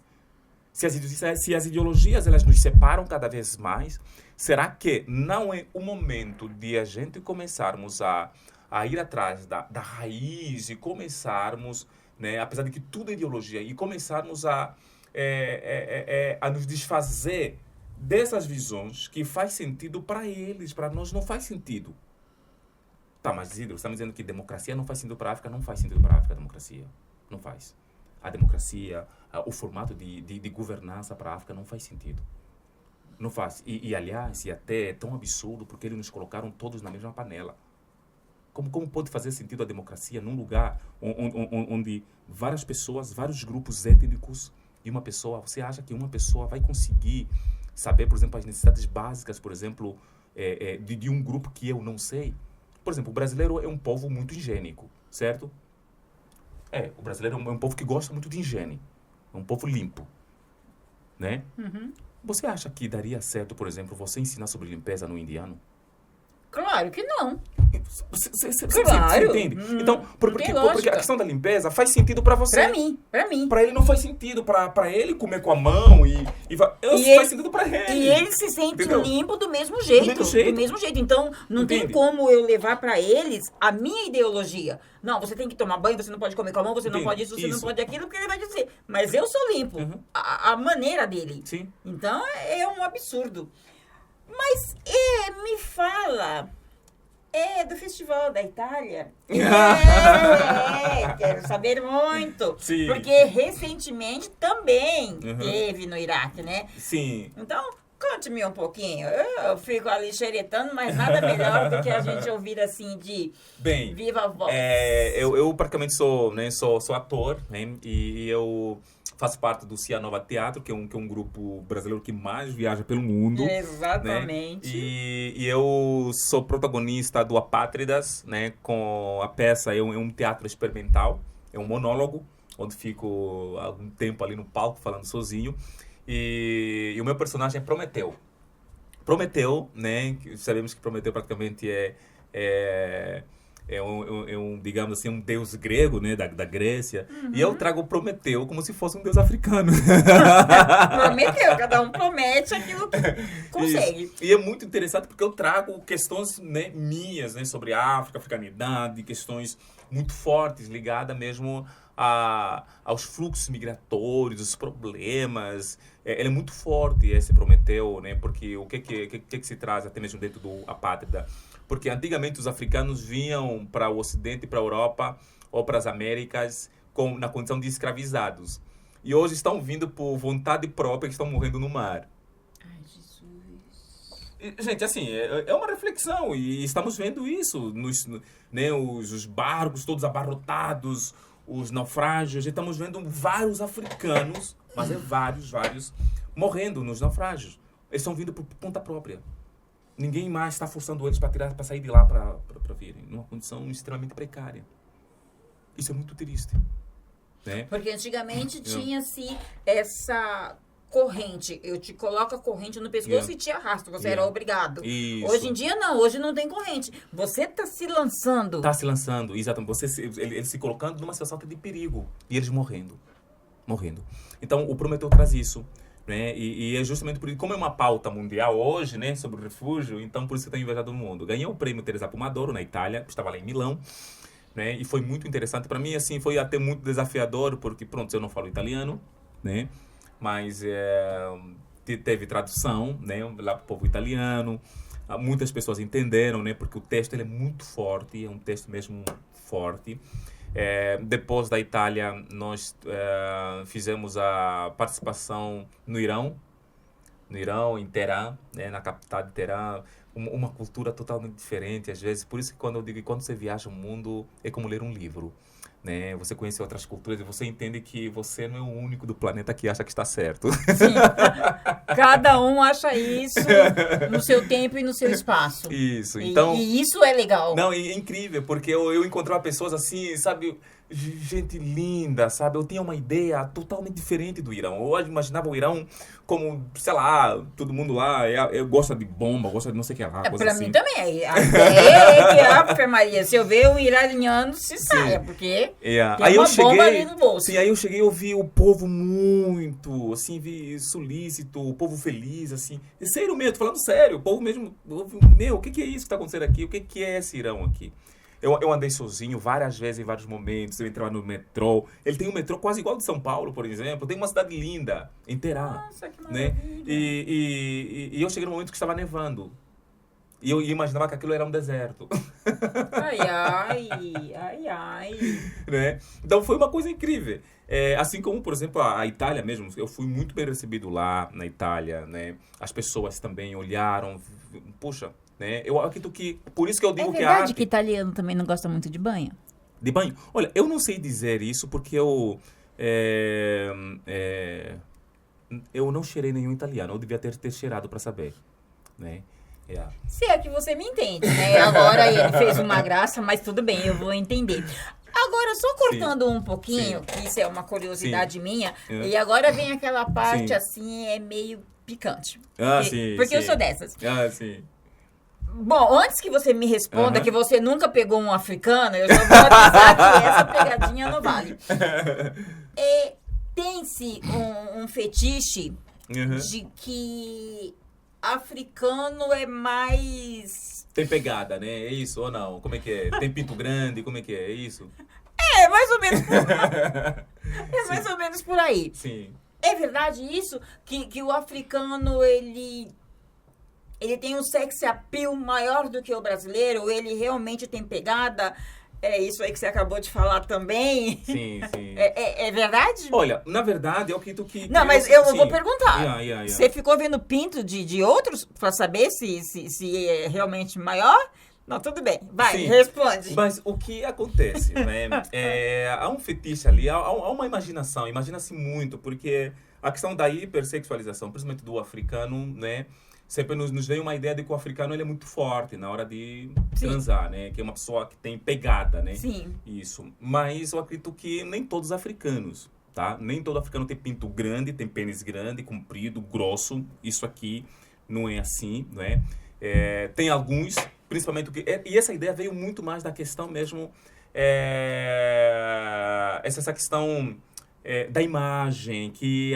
Se as ideologias elas nos separam cada vez mais, será que não é o momento de a gente começarmos a ir atrás da raiz e começarmos... Né? Apesar de que tudo é ideologia, e começarmos a nos desfazer dessas visões que faz sentido para eles, para nós não faz sentido. Tá, mas Isidro, você está me dizendo que democracia não faz sentido para a África? Não faz sentido para a África a democracia. Não faz. A democracia, o formato de governança para a África não faz sentido. Não faz. E aliás, até é tão absurdo porque eles nos colocaram todos na mesma panela. Como pode fazer sentido a democracia num lugar onde várias pessoas, vários grupos étnicos e uma pessoa, você acha que uma pessoa vai conseguir saber, por exemplo, as necessidades básicas, por exemplo, de um grupo que eu não sei? Por exemplo, o brasileiro é um povo muito higiênico, certo? O brasileiro é um povo que gosta muito de higiene, é um povo limpo, né? Uhum. Você acha que daria certo, por exemplo, você ensinar sobre limpeza no indiano? Claro que não. Você Claro. entende? Então, porque lógica. a questão da limpeza faz sentido para você. Pra mim. Para ele não faz sentido. Para ele comer com a mão faz sentido para ele. E ele se sente Entendeu? limpo do mesmo jeito. Do mesmo jeito. Então, não Entende? tem como eu levar para eles a minha ideologia. Não, você tem que tomar banho, você não pode comer com a mão, você não pode isso, você não pode aquilo, porque ele vai dizer. Mas eu sou limpo. Uhum. A maneira dele. Sim. Então, é um absurdo. Mas, me fala... do Festival da Itália. Quero saber muito. Sim. Porque recentemente também teve no Iraque, né? Sim. Então, conte-me um pouquinho. Eu fico ali xeretando, mas nada melhor do que a gente ouvir assim de viva a voz. Eu praticamente sou ator, né? E eu faço parte do Cianova Teatro, que é um grupo brasileiro que mais viaja pelo mundo. Exatamente. Né? E eu sou protagonista do Apátridas, né? Com a peça, é um teatro experimental, é um monólogo, onde fico algum tempo ali no palco falando sozinho. E o meu personagem é Prometeu. Prometeu, né? Sabemos que Prometeu praticamente é um, digamos assim, um deus grego, né, da Grécia. Uhum. E eu trago Prometeu como se fosse um deus africano. Prometeu, cada um promete aquilo que consegue. Isso. E é muito interessante porque eu trago questões, né, minhas, né, sobre a África, africanidade, questões muito fortes, ligadas mesmo aos fluxos migratórios, os problemas. Ele é muito forte, esse Prometeu, né, porque o que se traz até mesmo dentro do Apátrida? Porque antigamente os africanos vinham para o Ocidente, para a Europa ou para as Américas na condição de escravizados. E hoje estão vindo por vontade própria e estão morrendo no mar. Ai, Jesus. E, gente, assim, é uma reflexão. E estamos vendo isso. Né, os barcos todos abarrotados, os naufrágios. Estamos vendo vários africanos, mas vários, morrendo nos naufrágios. Eles estão vindo por conta própria. Ninguém mais está forçando eles para sair de lá para virem. Numa condição extremamente precária. Isso é muito triste. Né? Porque antigamente tinha-se essa corrente. Eu te coloco a corrente no pescoço e te arrasto. Você era obrigado. Isso. Hoje em dia, não. Hoje não tem corrente. Você está se lançando. Está se lançando, exatamente. Ele se colocando numa situação de perigo. E eles morrendo. Então, o Prometeu traz isso. né? E é justamente por isso, como é uma pauta mundial hoje, né, sobre o refúgio, então por isso que eu tenho invejado o mundo. Ganhei o prêmio Teresa Pomodoro na Itália, estava lá em Milão, né? E foi muito interessante para mim, assim, foi até muito desafiador, porque, pronto, eu não falo italiano, né? Mas teve tradução, né, lá para o povo italiano. Muitas pessoas entenderam, né, porque o texto ele é muito forte, é um texto mesmo forte. Depois da Itália, nós fizemos a participação no Irão, em Teherã, né, na capital de Teherã. Uma cultura totalmente diferente, às vezes. Por isso que quando eu digo que quando você viaja o mundo, é como ler um livro. Né? Você conhece outras culturas e você entende que você não é o único do planeta que acha que está certo. Sim. Cada um acha isso no seu tempo e no seu espaço. Isso. Então, e isso é legal. Não, e é incrível, porque eu encontrava pessoas assim, sabe, gente linda, sabe? Eu tinha uma ideia totalmente diferente do Irão. Eu imaginava o Irão como, sei lá, todo mundo lá eu gosta de bomba, gosta de não sei o que lá. Coisa pra assim. mim também. A ideia é que, Ave Maria, se eu ver um iraniano, se saia, porque tem aí uma eu cheguei, bomba ali no bolso. Sim, aí eu cheguei e ouvi o povo muito, assim, vi solícito, o povo feliz, assim. É sério mesmo, tô falando sério. O povo mesmo, meu, o que é isso que está acontecendo aqui? O que é esse Irão aqui? Eu andei sozinho várias vezes, em vários momentos. Eu entrava no metrô. Ele tem um metrô quase igual ao de São Paulo, por exemplo. Tem uma cidade linda, em Teherã. Nossa, que Né? maravilha. E eu cheguei no momento que estava nevando. E eu imaginava que aquilo era um deserto. Ai, ai. Né? Então foi uma coisa incrível. Assim como, por exemplo, a Itália mesmo. Eu fui muito bem recebido lá na Itália. Né? As pessoas também olharam. Puxa, né? Eu acredito que... Por isso que eu digo que a verdade arte... que italiano também não gosta muito de banho? De banho? Olha, eu não sei dizer isso porque eu não cheirei nenhum italiano. Eu devia ter cheirado para saber. Né? Se é que você me entende, né? Agora ele fez uma graça, mas tudo bem, eu vou entender. Agora, só cortando um pouquinho, que isso é uma curiosidade minha, e agora vem aquela parte assim, meio picante. Porque eu sou dessas. Sim. Bom, antes que você me responda que você nunca pegou um africano, eu já vou avisar que essa pegadinha não vale. Tem-se um fetiche de que africano é mais... Tem pegada, né? É isso ou não? Como é que é? Tem pinto grande? Como é que é? É isso? É, mais ou menos. Mais ou menos por aí. Sim. É verdade isso? Que o africano, ele tem um sex appeal maior do que o brasileiro? Ele realmente tem pegada? É isso aí que você acabou de falar também? Sim. É verdade? Olha, na verdade, eu acredito que... Não, mas eu vou perguntar. Yeah. Você ficou vendo pinto de outros para saber se é realmente maior? Não, tudo bem. Vai, responde. Mas o que acontece, né? Há um fetiche ali, há uma imaginação. Imagina-se muito, porque a questão da hipersexualização, principalmente do africano, né? Sempre nos vem uma ideia de que o africano ele é muito forte na hora de transar, né? Que é uma pessoa que tem pegada, né? Sim. Isso. Mas eu acredito que nem todos os africanos, tá? Nem todo africano tem pinto grande, tem pênis grande, comprido, grosso. Isso aqui não é assim, né? Tem alguns, principalmente... E essa ideia veio muito mais da questão mesmo... essa questão da imagem que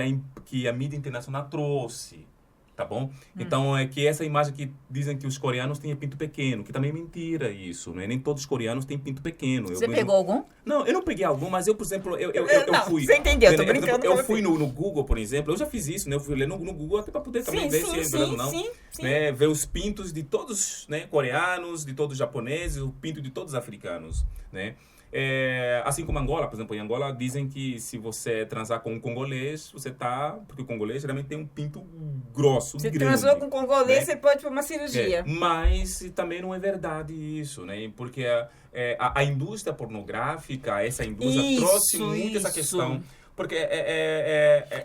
a mídia internacional trouxe. Tá bom? Então, é que essa imagem que dizem que os coreanos têm pinto pequeno, que também é mentira isso, né? Nem todos os coreanos têm pinto pequeno. Você pegou algum? Não, eu não peguei algum, mas eu, por exemplo, eu fui... Você entendeu, eu tô brincando. Eu fui no Google, por exemplo, eu já fiz isso, né? Eu fui ler no Google até para poder também ver se é verdade ou não. Sim. Né? Ver os pintos de todos, né, coreanos, de todos os japoneses, o pinto de todos os africanos, né? Assim como Angola, por exemplo, em Angola dizem que se você transar com um congolês, você tá... Porque o congolês geralmente tem um pinto grosso, grande. Você transou com um congolês, né? Você pode ir para uma cirurgia. Mas também não é verdade isso, né? Porque a indústria pornográfica, essa indústria trouxe muito essa questão... Porque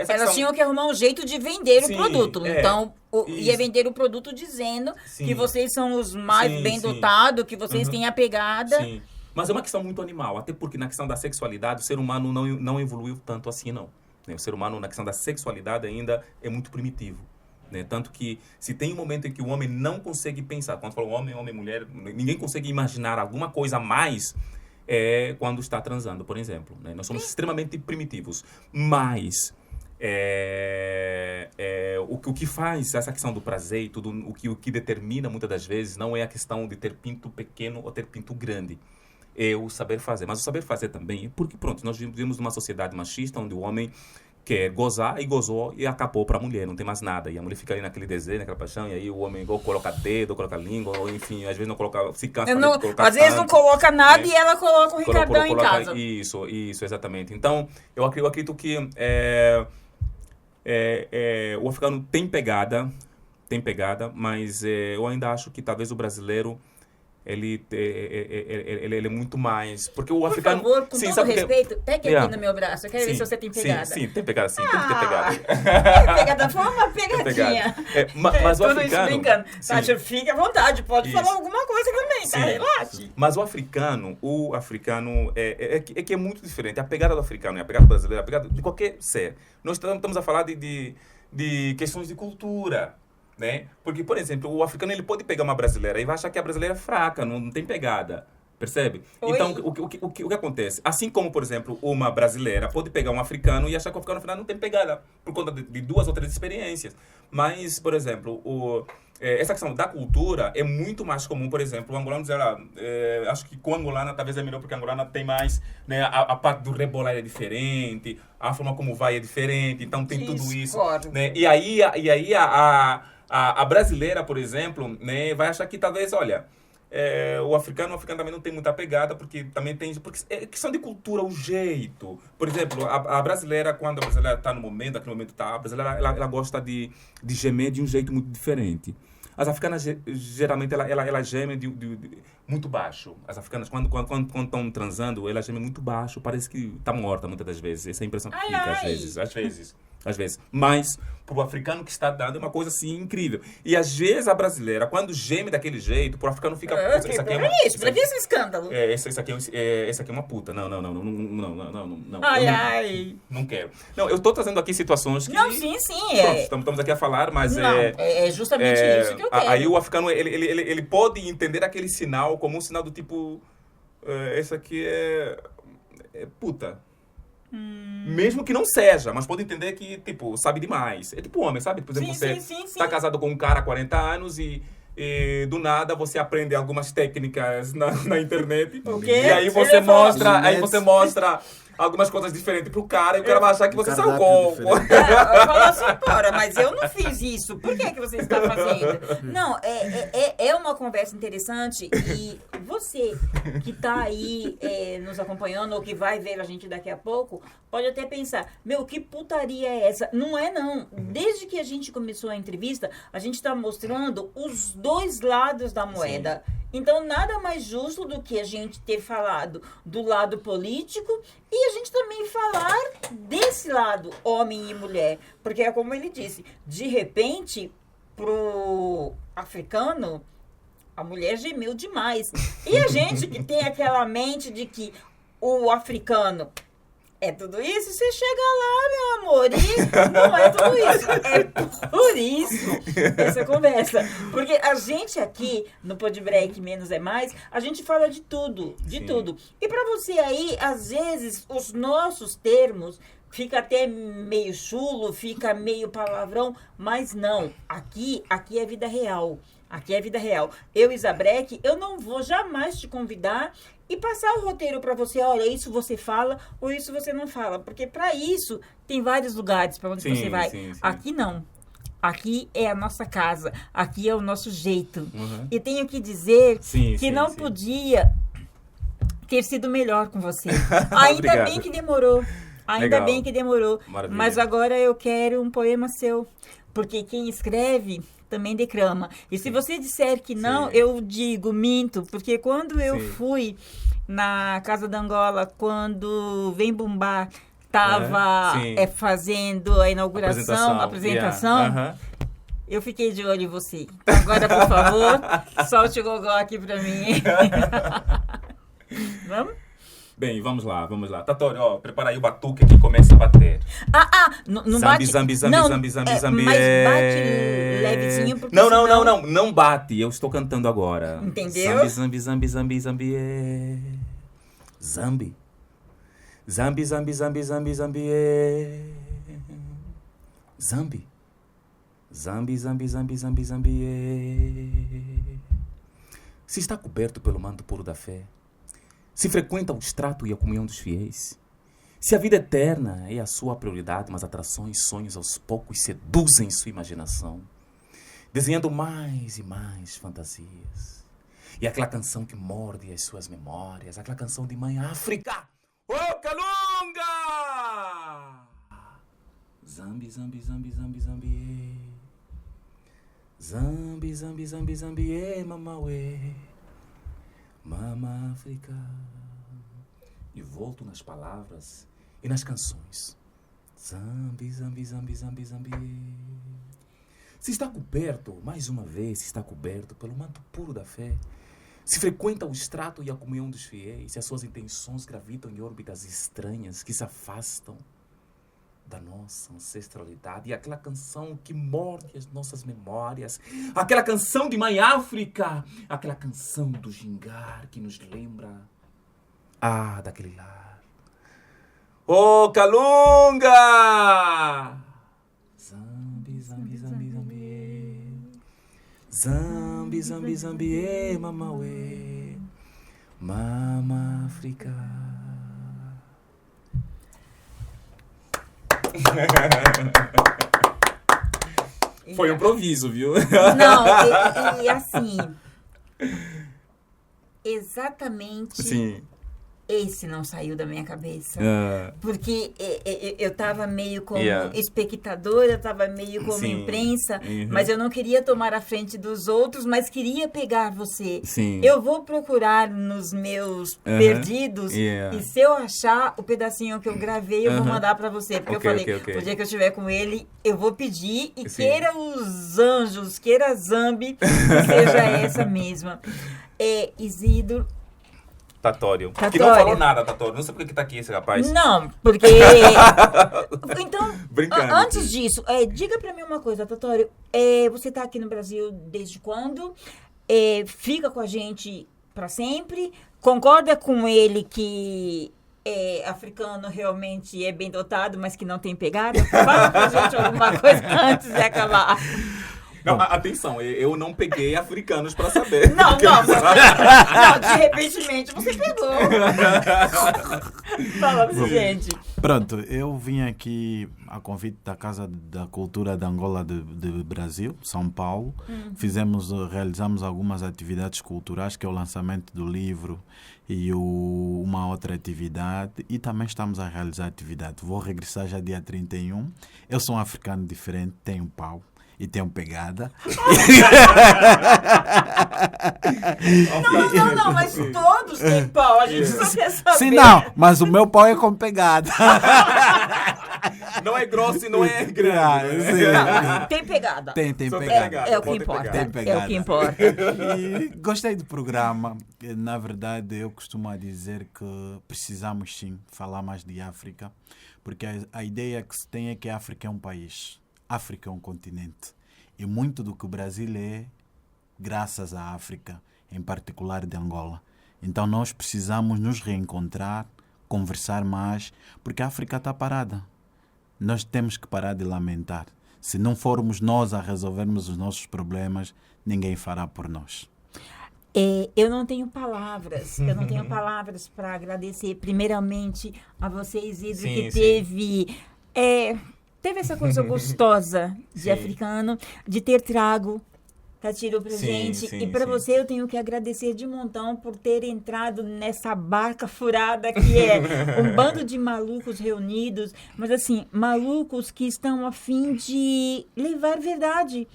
elas tinham que arrumar um jeito de vender o produto. Então, ia vender o produto dizendo que vocês são os mais bem dotados, que vocês têm a pegada... Sim. Mas é uma questão muito animal, até porque na questão da sexualidade, o ser humano não evoluiu tanto assim, não. O ser humano, na questão da sexualidade, ainda é muito primitivo. Né? Tanto que, se tem um momento em que o homem não consegue pensar, quando fala homem, mulher, ninguém consegue imaginar alguma coisa a mais, quando está transando, por exemplo. Né? Nós somos extremamente primitivos. Mas, o que faz essa questão do prazer e tudo, o que determina muitas das vezes não é a questão de ter pinto pequeno ou ter pinto grande. É o saber fazer. Mas o saber fazer também, porque pronto, nós vivemos numa sociedade machista onde o homem quer gozar e gozou e acabou para a mulher, não tem mais nada. E a mulher fica ali naquele desejo, naquela paixão, e aí o homem ou coloca dedo, ou coloca língua, ou enfim, às vezes não coloca, se cansa de colocar às vezes não coloca nada e ela coloca o Ricardão em casa. Isso, exatamente. Então, eu acredito que o africano tem pegada, mas eu ainda acho que talvez o brasileiro ele é muito mais. Porque o africano. Por favor, com todo respeito, pegue aqui no meu braço. Eu quero ver se você tem pegada. Sim, tem pegada, sim. Tem que ter pegada. Pegada foi uma pegadinha. Mas o africano. Brincando. Tati, fique à vontade, pode falar alguma coisa também, tá? Relaxe. Mas o africano é que é muito diferente. A pegada do africano, a pegada brasileira, a pegada de qualquer ser. Nós estamos a falar de questões de cultura. Né? Porque, por exemplo, o africano ele pode pegar uma brasileira e vai achar que a brasileira é fraca, não tem pegada. Percebe? Oi. Então, o que acontece? Assim como, por exemplo, uma brasileira pode pegar um africano e achar que o africano afinal não tem pegada, por conta de duas ou três experiências. Mas, por exemplo, essa questão da cultura é muito mais comum, por exemplo, o angolano dizer, acho que com o angolano talvez é melhor porque o angolano tem mais, né, a parte do rebolar é diferente, a forma como vai é diferente, então tem tudo isso. Né? E aí a brasileira, por exemplo, né, vai achar que talvez, olha, o africano também não tem muita pegada, porque também tem... Porque é questão de cultura, o jeito. Por exemplo, a brasileira, quando a brasileira está no momento, naquele momento está, a brasileira, ela gosta de gemer de um jeito muito diferente. As africanas, geralmente, ela geme muito baixo. As africanas, quando estão transando, elas gemem muito baixo, parece que está morta, muitas das vezes. Essa é a impressão que fica, às vezes. Mas, pro africano que está dando, é uma coisa, assim, incrível. E, às vezes, a brasileira, quando geme daquele jeito, pro africano fica... Isso aqui é esse escândalo. Esse aqui é uma puta. Não. Não quero. Não, eu tô trazendo aqui situações que... Não, sim. Pronto, estamos aqui a falar, mas... Não, é justamente isso que eu quero. Aí o africano, ele pode entender aquele sinal como um sinal do tipo... esse aqui é puta. Mesmo que não seja, mas pode entender que, tipo, sabe demais. É tipo homem, sabe? Por exemplo, você tá casado com um cara há 40 anos e do nada você aprende algumas técnicas na internet. O quê? E aí você mostra algumas coisas diferentes pro cara e o cara vai achar que você saiu com... Eu falo assim, porra, mas eu não fiz isso. Por que você está fazendo? Não, é uma conversa interessante e você que está aí nos acompanhando ou que vai ver a gente daqui a pouco, pode até pensar, que putaria é essa? Não é, não. Desde que a gente começou a entrevista, a gente está mostrando os dois lados da moeda. Sim. Então, nada mais justo do que a gente ter falado do lado político e a gente também falar desse lado, homem e mulher. Porque é como ele disse, de repente, pro africano, a mulher gemeu demais. E a gente que tem aquela mente de que o africano é tudo isso, você chega lá, meu amor, e não é tudo isso. É por isso essa conversa. Porque a gente aqui, no Pod Break Menos é Mais, a gente fala de tudo, tudo. E pra você aí, às vezes, os nossos termos fica até meio chulo, fica meio palavrão, mas não. Aqui é vida real. Aqui é vida real. Eu, Isabrec, eu não vou jamais te convidar e passar o roteiro para você, olha, isso você fala ou isso você não fala. Porque para isso tem vários lugares para onde você vai. Sim. Aqui não. Aqui é a nossa casa. Aqui é o nosso jeito. Uhum. E tenho que dizer que não podia ter sido melhor com você. Ainda bem que demorou. Ainda bem que demorou. Maravilha. Mas agora eu quero um poema seu. Porque quem escreve também declama. E se você disser que não, eu digo, minto. Porque quando eu fui na Casa da Angola, quando Vem Bumbá estava fazendo a inauguração, a apresentação, eu fiquei de olho em você. Então, agora, por favor, solte o gogó aqui para mim. Vamos? Bem, vamos lá. Tatori, prepara aí o batuque que começa a bater. Não bate. Zambi. Mas bate levezinho porque não bate. Eu estou cantando agora. Entendeu? Zambi. Zambi. Zambi. Zambi, Zambi, Zambi, Zambi, Zambi. Se está coberto pelo manto puro da fé, se frequenta o extrato e a comunhão dos fiéis, se a vida eterna é a sua prioridade, mas atrações e sonhos aos poucos seduzem sua imaginação, desenhando mais e mais fantasias. E aquela canção que morde as suas memórias, aquela canção de Mãe África. Ô, Calunga! Zambi, Zambi, Zambi, Zambi, Zambi. Zambi, Zambi, Zambi, Zambi, Mamauê. Mama África. E volto nas palavras e nas canções. Zambi, Zambi, Zambi, Zambi, Zambi. Se está coberto, mais uma vez, se está coberto pelo manto puro da fé, se frequenta o extrato e a comunhão dos fiéis, se as suas intenções gravitam em órbitas estranhas que se afastam da nossa ancestralidade, e aquela canção que morde as nossas memórias, aquela canção de Mãe África, aquela canção do gingar que nos lembra daquele lar. Ô, Calunga! Zambi, Zambi, Zambi, Zambi. Zambi, Zambi, Zambi, Mamauê. Mama África. Foi um improviso, viu? Não, e assim, exatamente Sim. esse não saiu da minha cabeça. Porque eu tava meio como espectadora, eu tava meio como imprensa, mas eu não queria tomar a frente dos outros, mas queria pegar você. Sim. Eu vou procurar nos meus perdidos e se eu achar o pedacinho que eu gravei, eu vou mandar pra você. Porque eu falei, o dia que eu estiver com ele, eu vou pedir e queira os anjos, queira Zambi, que seja essa mesma. Isidro, Tatório. Que não falou nada, Tatório. Não sei por que tá aqui esse rapaz. Não, porque... Então, antes disso, diga pra mim uma coisa, Tatório. Você tá aqui no Brasil desde quando? Fica com a gente pra sempre? Concorda com ele que africano realmente é bem dotado, mas que não tem pegada? Fala pra gente alguma coisa antes de acabar. Não, atenção, eu não peguei africanos pra saber. Não, de repentemente você pegou. Fala pra gente. Pronto, eu vim aqui a convite da Casa da Cultura de Angola de Brasil, São Paulo. Realizamos algumas atividades culturais, que é o lançamento do livro e uma outra atividade. E também estamos a realizar atividade. Vou regressar já dia 31. Eu sou um africano diferente, tenho pau. E tem pegada. Não, mas todos têm pau. A gente só quer saber. Sim, não, mas o meu pau é com pegada. Não é grosso e não é grande. Tem pegada. Tem pegada. É o que importa. É o que importa. E gostei do programa. Na verdade, eu costumo dizer que precisamos sim falar mais de África, porque a ideia que se tem é que a África é um país. África é um continente e muito do que o Brasil é graças à África, em particular de Angola. Então nós precisamos nos reencontrar, conversar mais, porque a África está parada. Nós temos que parar de lamentar. Se não formos nós a resolvermos os nossos problemas, ninguém fará por nós. Eu não tenho palavras. Eu não tenho palavras para agradecer primeiramente a você, Isidro, que teve essa coisa gostosa de africano, de ter trago Tatiro presente. E para você eu tenho que agradecer de montão por ter entrado nessa barca furada que é um bando de malucos reunidos, mas assim, malucos que estão a fim de levar verdade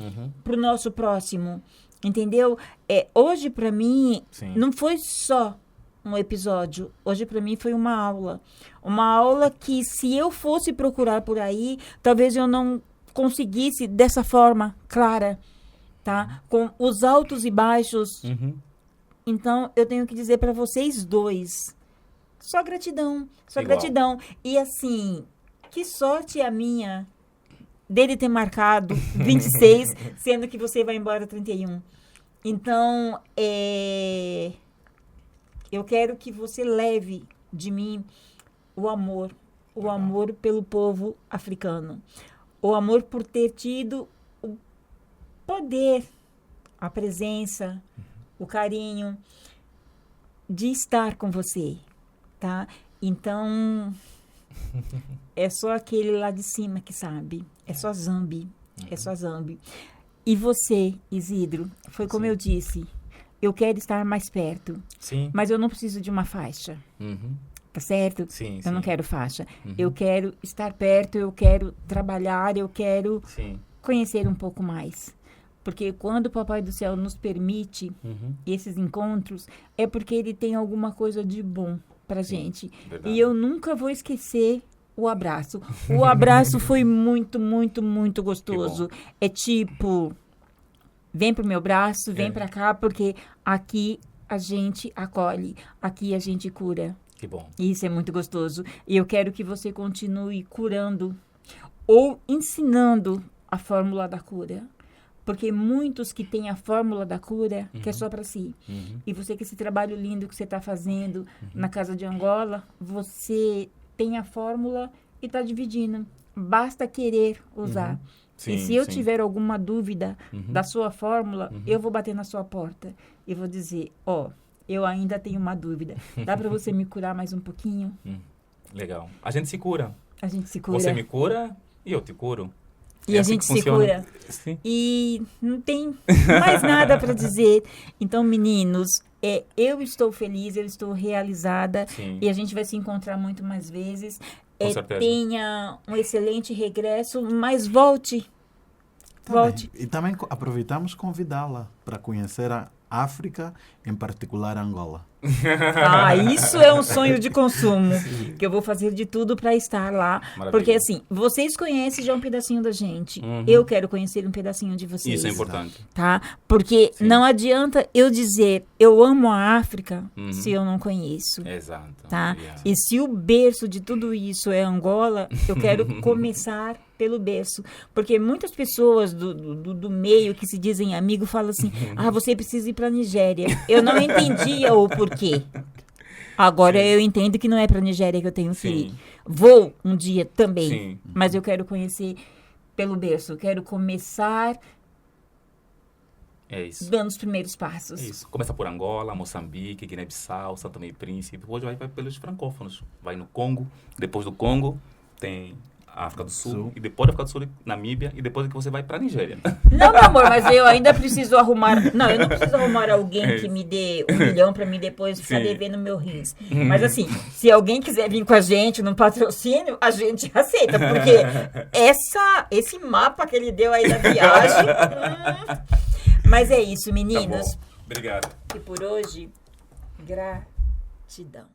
pro nosso próximo. Entendeu? Hoje para mim não foi só um episódio. Hoje, para mim, foi uma aula. Uma aula que, se eu fosse procurar por aí, talvez eu não conseguisse dessa forma clara, tá? Com os altos e baixos. Então, eu tenho que dizer para vocês dois, só gratidão. Só gratidão. E, assim, que sorte a minha dele ter marcado 26, sendo que você vai embora 31. Então, eu quero que você leve de mim o amor pelo povo africano, o amor por ter tido o poder, a presença, o carinho de estar com você, tá? Então, é só aquele lá de cima que sabe. É só Zambi. É só Zambi. E você, Isidro, foi como eu disse, eu quero estar mais perto, Sim. mas eu não preciso de uma faixa, Uhum. tá certo? Sim, Eu não sim. quero faixa. Uhum. Eu quero estar perto, eu quero trabalhar, eu quero Sim. conhecer um pouco mais. Porque quando o Papai do Céu nos permite Uhum. esses encontros, é porque ele tem alguma coisa de bom pra gente. Verdade. E eu nunca vou esquecer o abraço. O abraço foi muito, muito, muito gostoso. É tipo, vem pro meu braço, vem pra cá, porque aqui a gente acolhe, aqui a gente cura. Que bom. E isso é muito gostoso. E eu quero que você continue curando ou ensinando a fórmula da cura. Porque muitos que têm a fórmula da cura, que é só para si. Uhum. E você com esse trabalho lindo que você está fazendo na Casa de Angola, você tem a fórmula e está dividindo. Basta querer usar. Sim, E se eu sim. tiver alguma dúvida da sua fórmula, eu vou bater na sua porta e vou dizer, eu ainda tenho uma dúvida. Dá para você me curar mais um pouquinho? Legal. A gente se cura. A gente se cura. Você me cura e eu te curo. E É a assim gente que se funciona. cura. Sim. E não tem mais nada para dizer. Então, meninos, eu estou feliz, eu estou realizada. Sim. E a gente vai se encontrar muito mais vezes. Com certeza. Tenha um excelente regresso, mas volte. Volte. E também aproveitamos convidá-la para conhecer a África, em particular Angola. Isso é um sonho de consumo. Que eu vou fazer de tudo para estar lá. Maravilha. Porque assim, vocês conhecem já um pedacinho da gente. Eu quero conhecer um pedacinho de vocês. Isso é importante. Tá? Porque não adianta eu dizer eu amo a África se eu não conheço. Exato. Tá? Yeah. E se o berço de tudo isso é Angola, eu quero começar pelo berço. Porque muitas pessoas do meio que se dizem amigo falam assim, você precisa ir para a Nigéria. Eu não entendia o porquê. Agora eu entendo que não é para a Nigéria que eu tenho que ir. Vou um dia também, Sim. mas eu quero conhecer pelo berço. Eu quero começar É isso. dando os primeiros passos. É isso. Começa por Angola, Moçambique, Guiné-Bissau, São Tomé e Príncipe. Depois vai pelos francófonos. Vai no Congo. Depois do Congo tem a África do Sul. E depois da África do Sul, Namíbia. E depois que você vai para a Nigéria. Não, meu amor, mas eu ainda preciso arrumar... Não, eu não preciso arrumar alguém que me dê 1 milhão pra mim depois ficar Sim. devendo meu rins. Mas assim, se alguém quiser vir com a gente num patrocínio, a gente aceita. Porque esse mapa que ele deu aí da viagem... Mas é isso, Tá meninos. bom. Obrigado. E por hoje, gratidão.